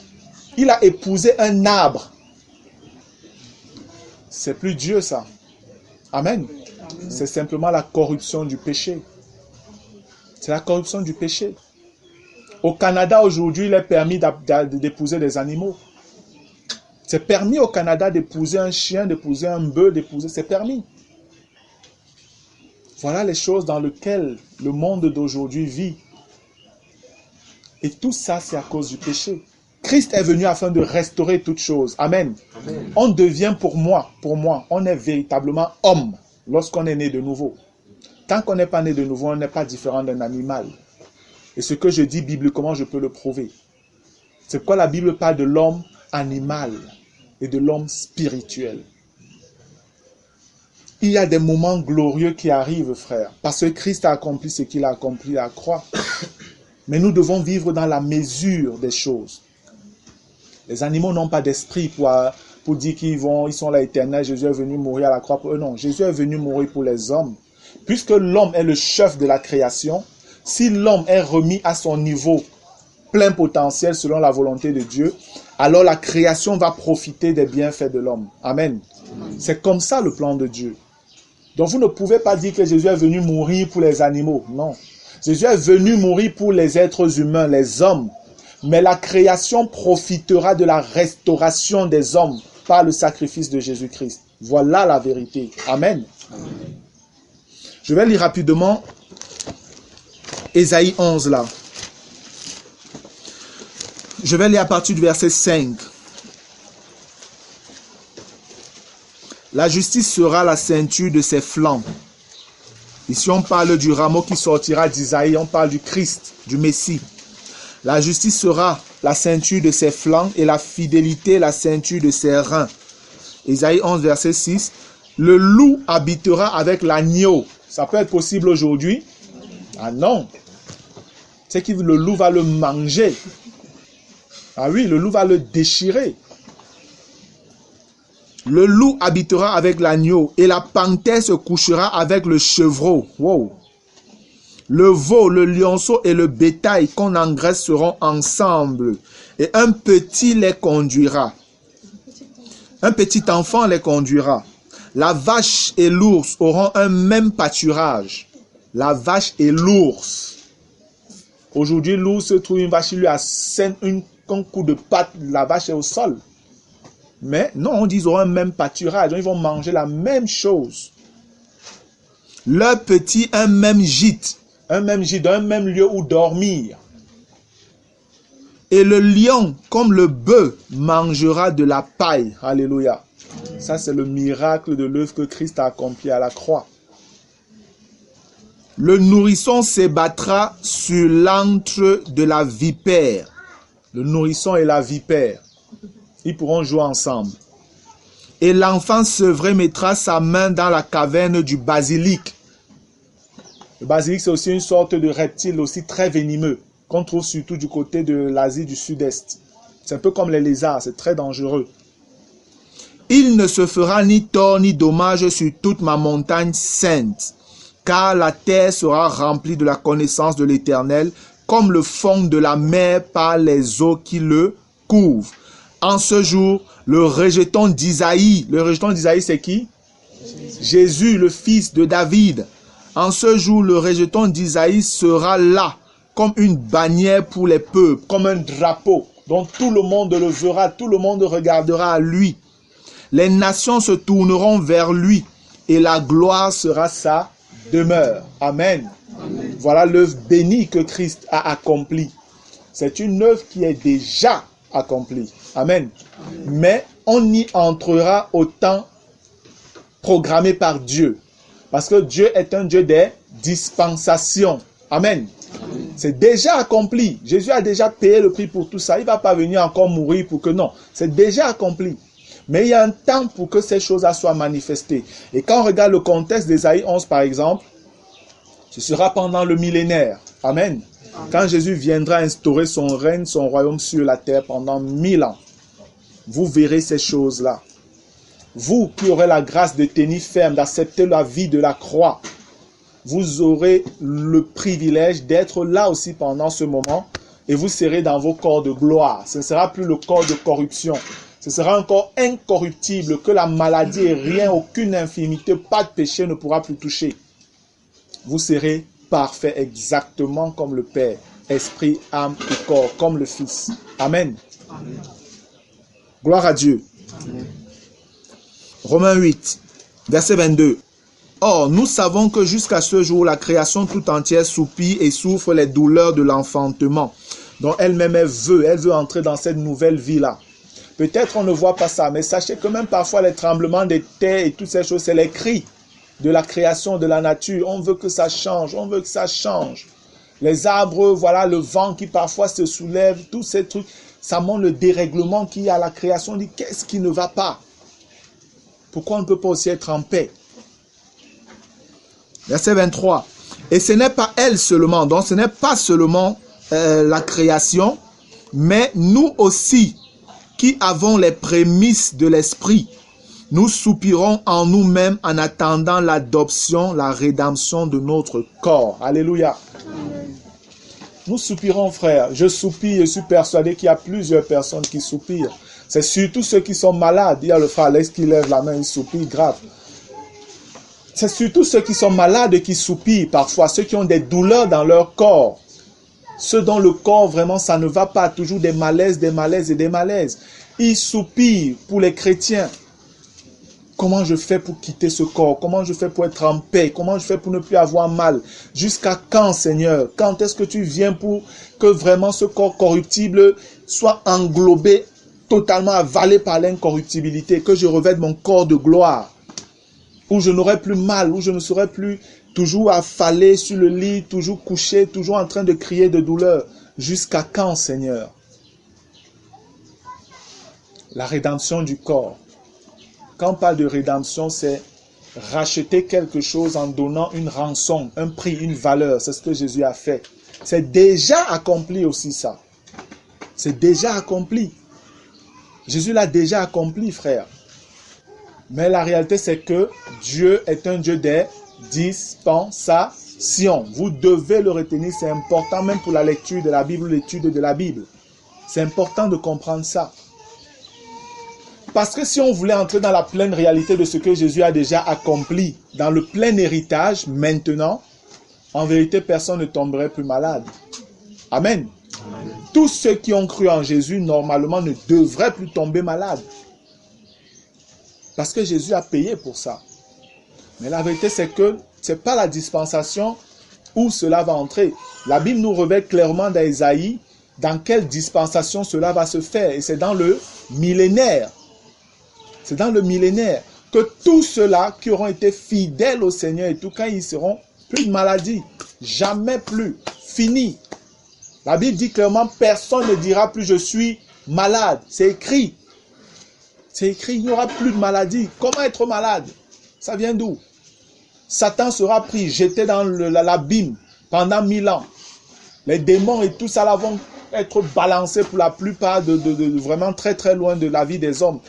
Il a épousé un arbre. C'est plus Dieu ça. Amen. C'est simplement la corruption du péché. C'est la corruption du péché. Au Canada, aujourd'hui, il est permis d'épouser des animaux. C'est permis au Canada d'épouser un chien, d'épouser un bœuf, d'épouser... C'est permis. Voilà les choses dans lesquelles le monde d'aujourd'hui vit. Et tout ça, c'est à cause du péché. Christ est venu afin de restaurer toutes choses. Amen. Amen. On devient pour moi, on est véritablement homme lorsqu'on est né de nouveau. Tant qu'on n'est pas né de nouveau, on n'est pas différent d'un animal. Et ce que je dis bibliquement, je peux le prouver. C'est pourquoi la Bible parle de l'homme animal et de l'homme spirituel. Il y a des moments glorieux qui arrivent, frère, parce que Christ a accompli ce qu'il a accompli à la croix. Mais nous devons vivre dans la mesure des choses. Les animaux n'ont pas d'esprit pour dire qu'ils sont là éternels. Jésus est venu mourir à la croix pour eux. Non, Jésus est venu mourir pour les hommes. Puisque l'homme est le chef de la création, si l'homme est remis à son niveau plein potentiel selon la volonté de Dieu, alors la création va profiter des bienfaits de l'homme. Amen. C'est comme ça le plan de Dieu. Donc vous ne pouvez pas dire que Jésus est venu mourir pour les animaux. Non. Jésus est venu mourir pour les êtres humains, les hommes. Mais la création profitera de la restauration des hommes par le sacrifice de Jésus-Christ. Voilà la vérité. Amen. Amen. Je vais lire rapidement Ésaïe 11 là. Je vais lire à partir du verset 5. La justice sera la ceinture de ses flancs. Ici on parle du rameau qui sortira d'Isaïe, on parle du Christ, du Messie. La justice sera la ceinture de ses flancs et la fidélité la ceinture de ses reins. Ésaïe 11, verset 6. Le loup habitera avec l'agneau. Ça peut être possible aujourd'hui? Ah non. C'est que le loup va le manger. Ah oui, le loup va le déchirer. Le loup habitera avec l'agneau et la panthère se couchera avec le chevreau. Wow. Le veau, le lionceau et le bétail qu'on engraisse seront ensemble. Et un petit les conduira. Un petit enfant les conduira. La vache et l'ours auront un même pâturage. La vache et l'ours. Aujourd'hui, l'ours trouve une vache, il lui assène un coup de patte, la vache est au sol. Mais non, on dit qu'ils auront un même pâturage. Ils vont manger la même chose. Leurs petits, un même gîte. Un même lieu où dormir. Et le lion, comme le bœuf, mangera de la paille. Alléluia. Ça, c'est le miracle de l'œuvre que Christ a accompli à la croix. Le nourrisson s'ébattra sur l'antre de la vipère. Le nourrisson et la vipère. Ils pourront jouer ensemble. Et l'enfant sevré mettra sa main dans la caverne du basilic. Le basilic, c'est aussi une sorte de reptile aussi très venimeux, qu'on trouve surtout du côté de l'Asie du Sud-Est. C'est un peu comme les lézards, c'est très dangereux. Il ne se fera ni tort ni dommage sur toute ma montagne sainte, car la terre sera remplie de la connaissance de l'Éternel, comme le fond de la mer par les eaux qui le couvrent. En ce jour, le rejeton d'Isaïe c'est qui? Jésus, le fils de David. En ce jour, le rejeton d'Isaïe sera là, comme une bannière pour les peuples, comme un drapeau, dont tout le monde le verra, tout le monde regardera à lui. Les nations se tourneront vers lui, et la gloire sera sa demeure. Amen. Amen. Voilà l'œuvre bénie que Christ a accomplie. C'est une œuvre qui est déjà accomplie. Amen. Amen. Mais on y entrera au temps programmé par Dieu. Parce que Dieu est un Dieu des dispensations. Amen. Amen. C'est déjà accompli. Jésus a déjà payé le prix pour tout ça. Il ne va pas venir encore mourir pour que non. C'est déjà accompli. Mais il y a un temps pour que ces choses-là soient manifestées. Et quand on regarde le contexte d'Ésaïe 11 par exemple, ce sera pendant le millénaire. Amen. Amen. Quand Jésus viendra instaurer son règne, son royaume sur la terre pendant 1000 ans. Vous verrez ces choses-là. Vous qui aurez la grâce de tenir ferme, d'accepter la vie de la croix, vous aurez le privilège d'être là aussi pendant ce moment et vous serez dans vos corps de gloire. Ce ne sera plus le corps de corruption. Ce sera un corps incorruptible que la maladie et rien, aucune infirmité, pas de péché ne pourra plus toucher. Vous serez parfait exactement comme le Père, esprit, âme et corps, comme le Fils. Amen. Amen. Gloire à Dieu. Amen. Romains 8, verset 22. Or, nous savons que jusqu'à ce jour, la création tout entière soupire et souffre les douleurs de l'enfantement, dont elle-même elle veut entrer dans cette nouvelle vie-là. Peut-être on ne voit pas ça, mais sachez que même parfois les tremblements des terres et toutes ces choses, c'est les cris de la création, de la nature. On veut que ça change, on veut que ça change. Les arbres, voilà, le vent qui parfois se soulève, tous ces trucs, ça montre le dérèglement qu'il y a à la création. On dit, qu'est-ce qui ne va pas? Pourquoi on ne peut pas aussi être en paix? Verset 23. Et ce n'est pas elle seulement, donc ce n'est pas seulement la création, mais nous aussi, qui avons les prémices de l'esprit, nous soupirons en nous-mêmes en attendant l'adoption, la rédemption de notre corps. Alléluia. Nous soupirons, frère. Je soupire, je suis persuadé qu'il y a plusieurs personnes qui soupirent. C'est surtout ceux qui sont malades. Il y a le frère Alex qui lève la main, il soupire grave. C'est surtout ceux qui sont malades qui soupirent parfois, ceux qui ont des douleurs dans leur corps. Ceux dont le corps, vraiment, ça ne va pas. Toujours des malaises, des malaises et des malaises. Ils soupirent pour les chrétiens. Comment je fais pour quitter ce corps? Comment je fais pour être en paix? Comment je fais pour ne plus avoir mal? Jusqu'à quand, Seigneur? Quand est-ce que tu viens pour que vraiment ce corps corruptible soit englobé, totalement avalé par l'incorruptibilité? Que je revête mon corps de gloire, où je n'aurai plus mal, où je ne serai plus toujours affalé sur le lit, toujours couché, toujours en train de crier de douleur. Jusqu'à quand, Seigneur? La rédemption du corps. Quand on parle de rédemption, c'est racheter quelque chose en donnant une rançon, un prix, une valeur. C'est ce que Jésus a fait. C'est déjà accompli aussi ça. C'est déjà accompli. Jésus l'a déjà accompli, frère. Mais la réalité, c'est que Dieu est un Dieu des dispensations. Vous devez le retenir, c'est important même pour la lecture de la Bible, l'étude de la Bible. C'est important de comprendre ça. Parce que si on voulait entrer dans la pleine réalité de ce que Jésus a déjà accompli, dans le plein héritage, maintenant, en vérité, personne ne tomberait plus malade. Amen. Amen. Tous ceux qui ont cru en Jésus, normalement, ne devraient plus tomber malades. Parce que Jésus a payé pour ça. Mais la vérité, c'est que ce n'est pas la dispensation où cela va entrer. La Bible nous révèle clairement dans Ésaïe dans quelle dispensation cela va se faire. Et c'est dans le millénaire. C'est dans le millénaire que tous ceux-là qui auront été fidèles au Seigneur et tout, quand ils seront plus de maladie, jamais plus, fini. La Bible dit clairement, personne ne dira plus je suis malade. C'est écrit. C'est écrit, il n'y aura plus de maladie. Comment être malade? Ça vient d'où? Satan sera pris, jeté dans l'abîme pendant 1000 ans. Les démons et tout ça là vont être balancés pour la plupart de vraiment très très loin de la vie des hommes.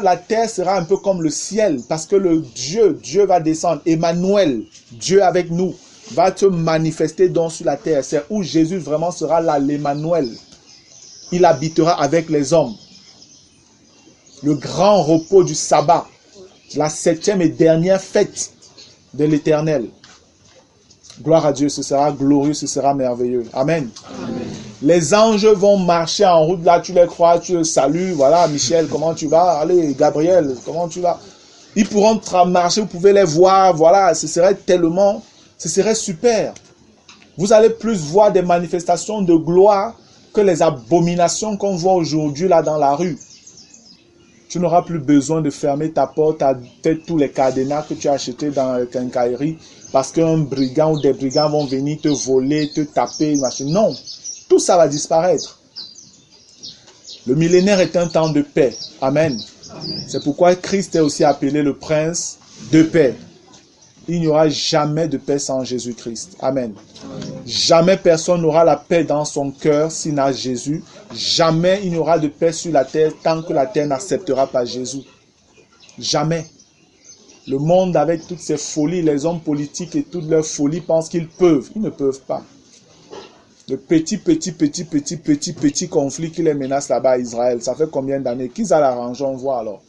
la terre sera un peu comme le ciel, parce que Dieu va descendre. Emmanuel, Dieu avec nous, va se manifester donc sur la terre. C'est où Jésus vraiment sera là, l'Emmanuel. Il habitera avec les hommes. Le grand repos du sabbat, la 7e et dernière fête de l'Éternel. Gloire à Dieu, ce sera glorieux, ce sera merveilleux. Amen. Amen. Les anges vont marcher en route, là tu les crois, tu les salues, voilà, Michel, comment tu vas? Allez, Gabriel, comment tu vas? Ils pourront marcher, vous pouvez les voir, voilà, ce serait super. Vous allez plus voir des manifestations de gloire que les abominations qu'on voit aujourd'hui là dans la rue. Tu n'auras plus besoin de fermer ta porte à peut-être tous les cadenas que tu as achetés dans la quincaillerie parce qu'un brigand ou des brigands vont venir te voler, te taper, machin. Non, tout ça va disparaître. Le millénaire est un temps de paix. Amen. C'est pourquoi Christ est aussi appelé le prince de paix. Il n'y aura jamais de paix sans Jésus-Christ. Amen. Jamais personne n'aura la paix dans son cœur s'il n'a Jésus. Jamais il n'y aura de paix sur la terre tant que la terre n'acceptera pas Jésus. Jamais. Le monde avec toutes ses folies, les hommes politiques et toutes leurs folies pensent qu'ils peuvent. Ils ne peuvent pas. Le petit conflit qui les menace là-bas à Israël, ça fait combien d'années qu'ils allaient arranger, on voit alors.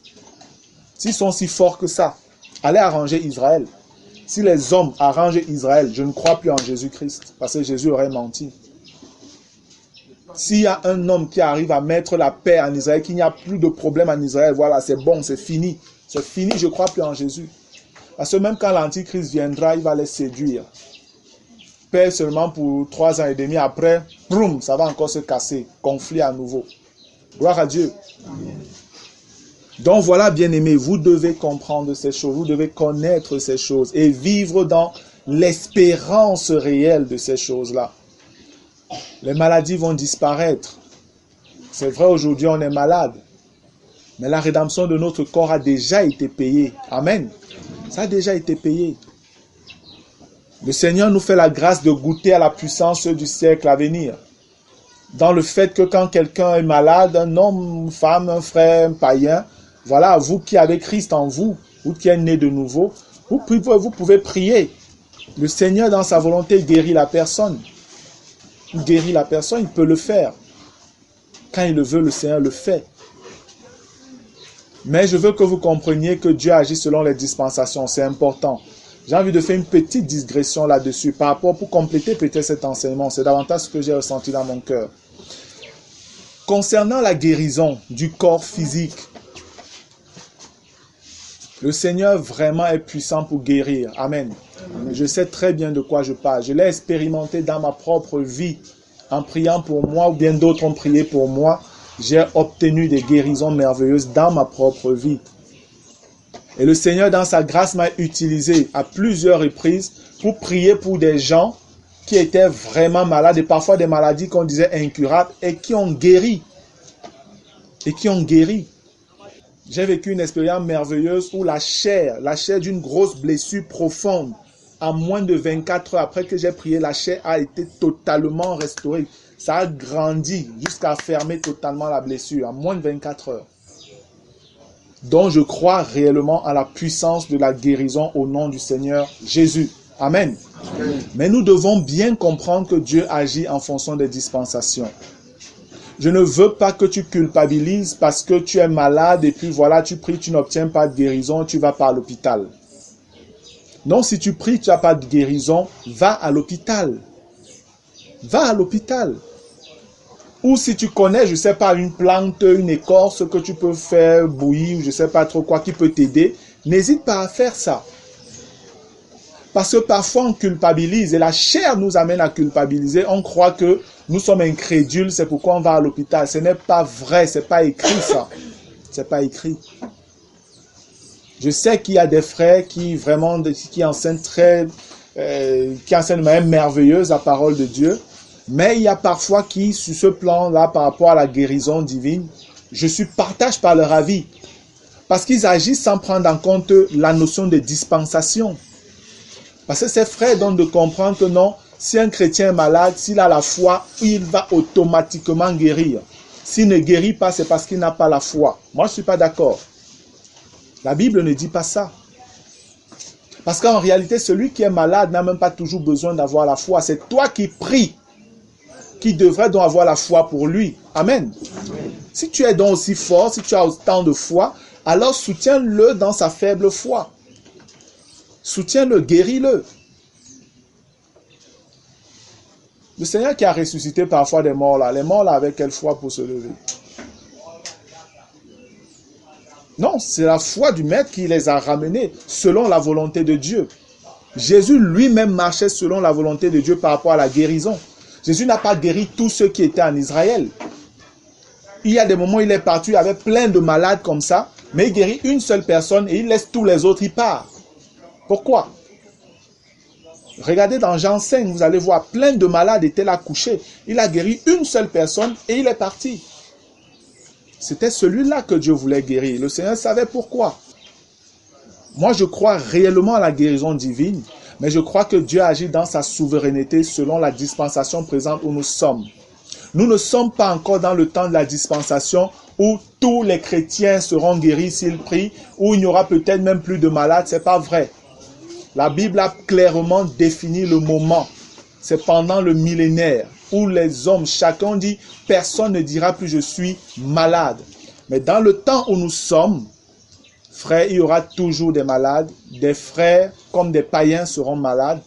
S'ils sont si forts que ça, allez arranger Israël. Si les hommes arrangent Israël, je ne crois plus en Jésus-Christ, parce que Jésus aurait menti. S'il y a un homme qui arrive à mettre la paix en Israël, qu'il n'y a plus de problème en Israël, voilà, c'est bon, c'est fini. C'est fini, je ne crois plus en Jésus. Parce que même quand l'Antichrist viendra, il va les séduire. Paix seulement pour 3 ans et demi, après, boum, ça va encore se casser. Conflit à nouveau. Gloire à Dieu. Amen. Donc voilà, bien-aimés, vous devez comprendre ces choses, vous devez connaître ces choses et vivre dans l'espérance réelle de ces choses-là. Les maladies vont disparaître. C'est vrai, aujourd'hui, on est malade. Mais la rédemption de notre corps a déjà été payée. Amen. Ça a déjà été payé. Le Seigneur nous fait la grâce de goûter à la puissance du siècle à venir. Dans le fait que quand quelqu'un est malade, un homme, une femme, un frère, un païen, voilà, vous qui avez Christ en vous, vous qui êtes nés de nouveau, vous pouvez prier. Le Seigneur, dans sa volonté, guérit la personne. Il guérit la personne, il peut le faire. Quand il le veut, le Seigneur le fait. Mais je veux que vous compreniez que Dieu agit selon les dispensations, c'est important. J'ai envie de faire une petite digression là-dessus par rapport, pour compléter peut-être cet enseignement. C'est davantage ce que j'ai ressenti dans mon cœur. Concernant la guérison du corps physique, le Seigneur vraiment est puissant pour guérir. Amen. Amen. Je sais très bien de quoi je parle. Je l'ai expérimenté dans ma propre vie. En priant pour moi, ou bien d'autres ont prié pour moi, j'ai obtenu des guérisons merveilleuses dans ma propre vie. Et le Seigneur, dans sa grâce, m'a utilisé à plusieurs reprises pour prier pour des gens qui étaient vraiment malades et parfois des maladies qu'on disait incurables et qui ont guéri. J'ai vécu une expérience merveilleuse où la chair d'une grosse blessure profonde, en moins de 24 heures après que j'ai prié, la chair a été totalement restaurée. Ça a grandi jusqu'à fermer totalement la blessure, en moins de 24 heures. Donc je crois réellement à la puissance de la guérison au nom du Seigneur Jésus. Amen. Amen. Mais nous devons bien comprendre que Dieu agit en fonction des dispensations. Je ne veux pas que tu culpabilises parce que tu es malade et puis voilà, tu pries, tu n'obtiens pas de guérison, tu vas pas à l'hôpital. Non, si tu pries, tu n'as pas de guérison, va à l'hôpital. Va à l'hôpital. Ou si tu connais, je ne sais pas, une plante, une écorce que tu peux faire bouillir, ou je ne sais pas trop quoi, qui peut t'aider, n'hésite pas à faire ça. Parce que parfois on culpabilise et la chair nous amène à culpabiliser. On croit que nous sommes incrédules, c'est pourquoi on va à l'hôpital. Ce n'est pas vrai, ce n'est pas écrit ça. Ce n'est pas écrit. Je sais qu'il y a des frères qui enseignent de manière merveilleuse la parole de Dieu. Mais il y a parfois qui, sur ce plan-là, par rapport à la guérison divine, je partage par leur avis. Parce qu'ils agissent sans prendre en compte la notion de dispensation. Parce que ces frères donnent de comprendre que non, si un chrétien est malade, s'il a la foi, il va automatiquement guérir. s'il ne guérit pas, c'est parce qu'il n'a pas la foi. Moi, je ne suis pas d'accord. La Bible ne dit pas ça. Parce qu'en réalité, celui qui est malade n'a même pas toujours besoin d'avoir la foi. C'est toi qui pries, qui devrais donc avoir la foi pour lui. Amen. Si tu es donc aussi fort, si tu as autant de foi, alors soutiens-le dans sa faible foi. Soutiens-le, guéris-le. Le Seigneur qui a ressuscité parfois des morts là, les morts là avec quelle foi pour se lever? Non, c'est la foi du Maître qui les a ramenés selon la volonté de Dieu. Jésus lui-même marchait selon la volonté de Dieu par rapport à la guérison. Jésus n'a pas guéri tous ceux qui étaient en Israël. Il y a des moments où il est parti avec plein de malades comme ça, mais il guérit une seule personne et il laisse tous les autres, il part. Pourquoi? Regardez dans Jean 5, vous allez voir, plein de malades étaient là couchés. Il a guéri une seule personne et il est parti. C'était celui-là que Dieu voulait guérir. Le Seigneur savait pourquoi. Moi, je crois réellement à la guérison divine, mais je crois que Dieu agit dans sa souveraineté selon la dispensation présente où nous sommes. Nous ne sommes pas encore dans le temps de la dispensation où tous les chrétiens seront guéris s'ils prient, où il n'y aura peut-être même plus de malades. Ce n'est pas vrai. La Bible a clairement défini le moment. C'est pendant le millénaire où les hommes, chacun dit, personne ne dira plus je suis malade. Mais dans le temps où nous sommes, frères, il y aura toujours des malades. Des frères comme des païens seront malades.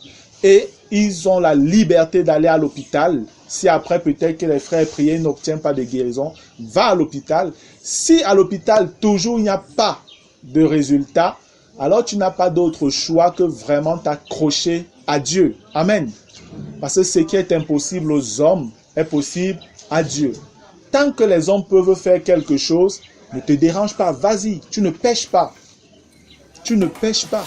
Et ils ont la liberté d'aller à l'hôpital. Si après peut-être que les frères priés n'obtiennent pas de guérison, va à l'hôpital. Si à l'hôpital toujours il n'y a pas de résultat, alors tu n'as pas d'autre choix que vraiment t'accrocher à Dieu. Amen. Parce que ce qui est impossible aux hommes est possible à Dieu. Tant que les hommes peuvent faire quelque chose, ne te dérange pas, vas-y, tu ne pèches pas. Tu ne pèches pas.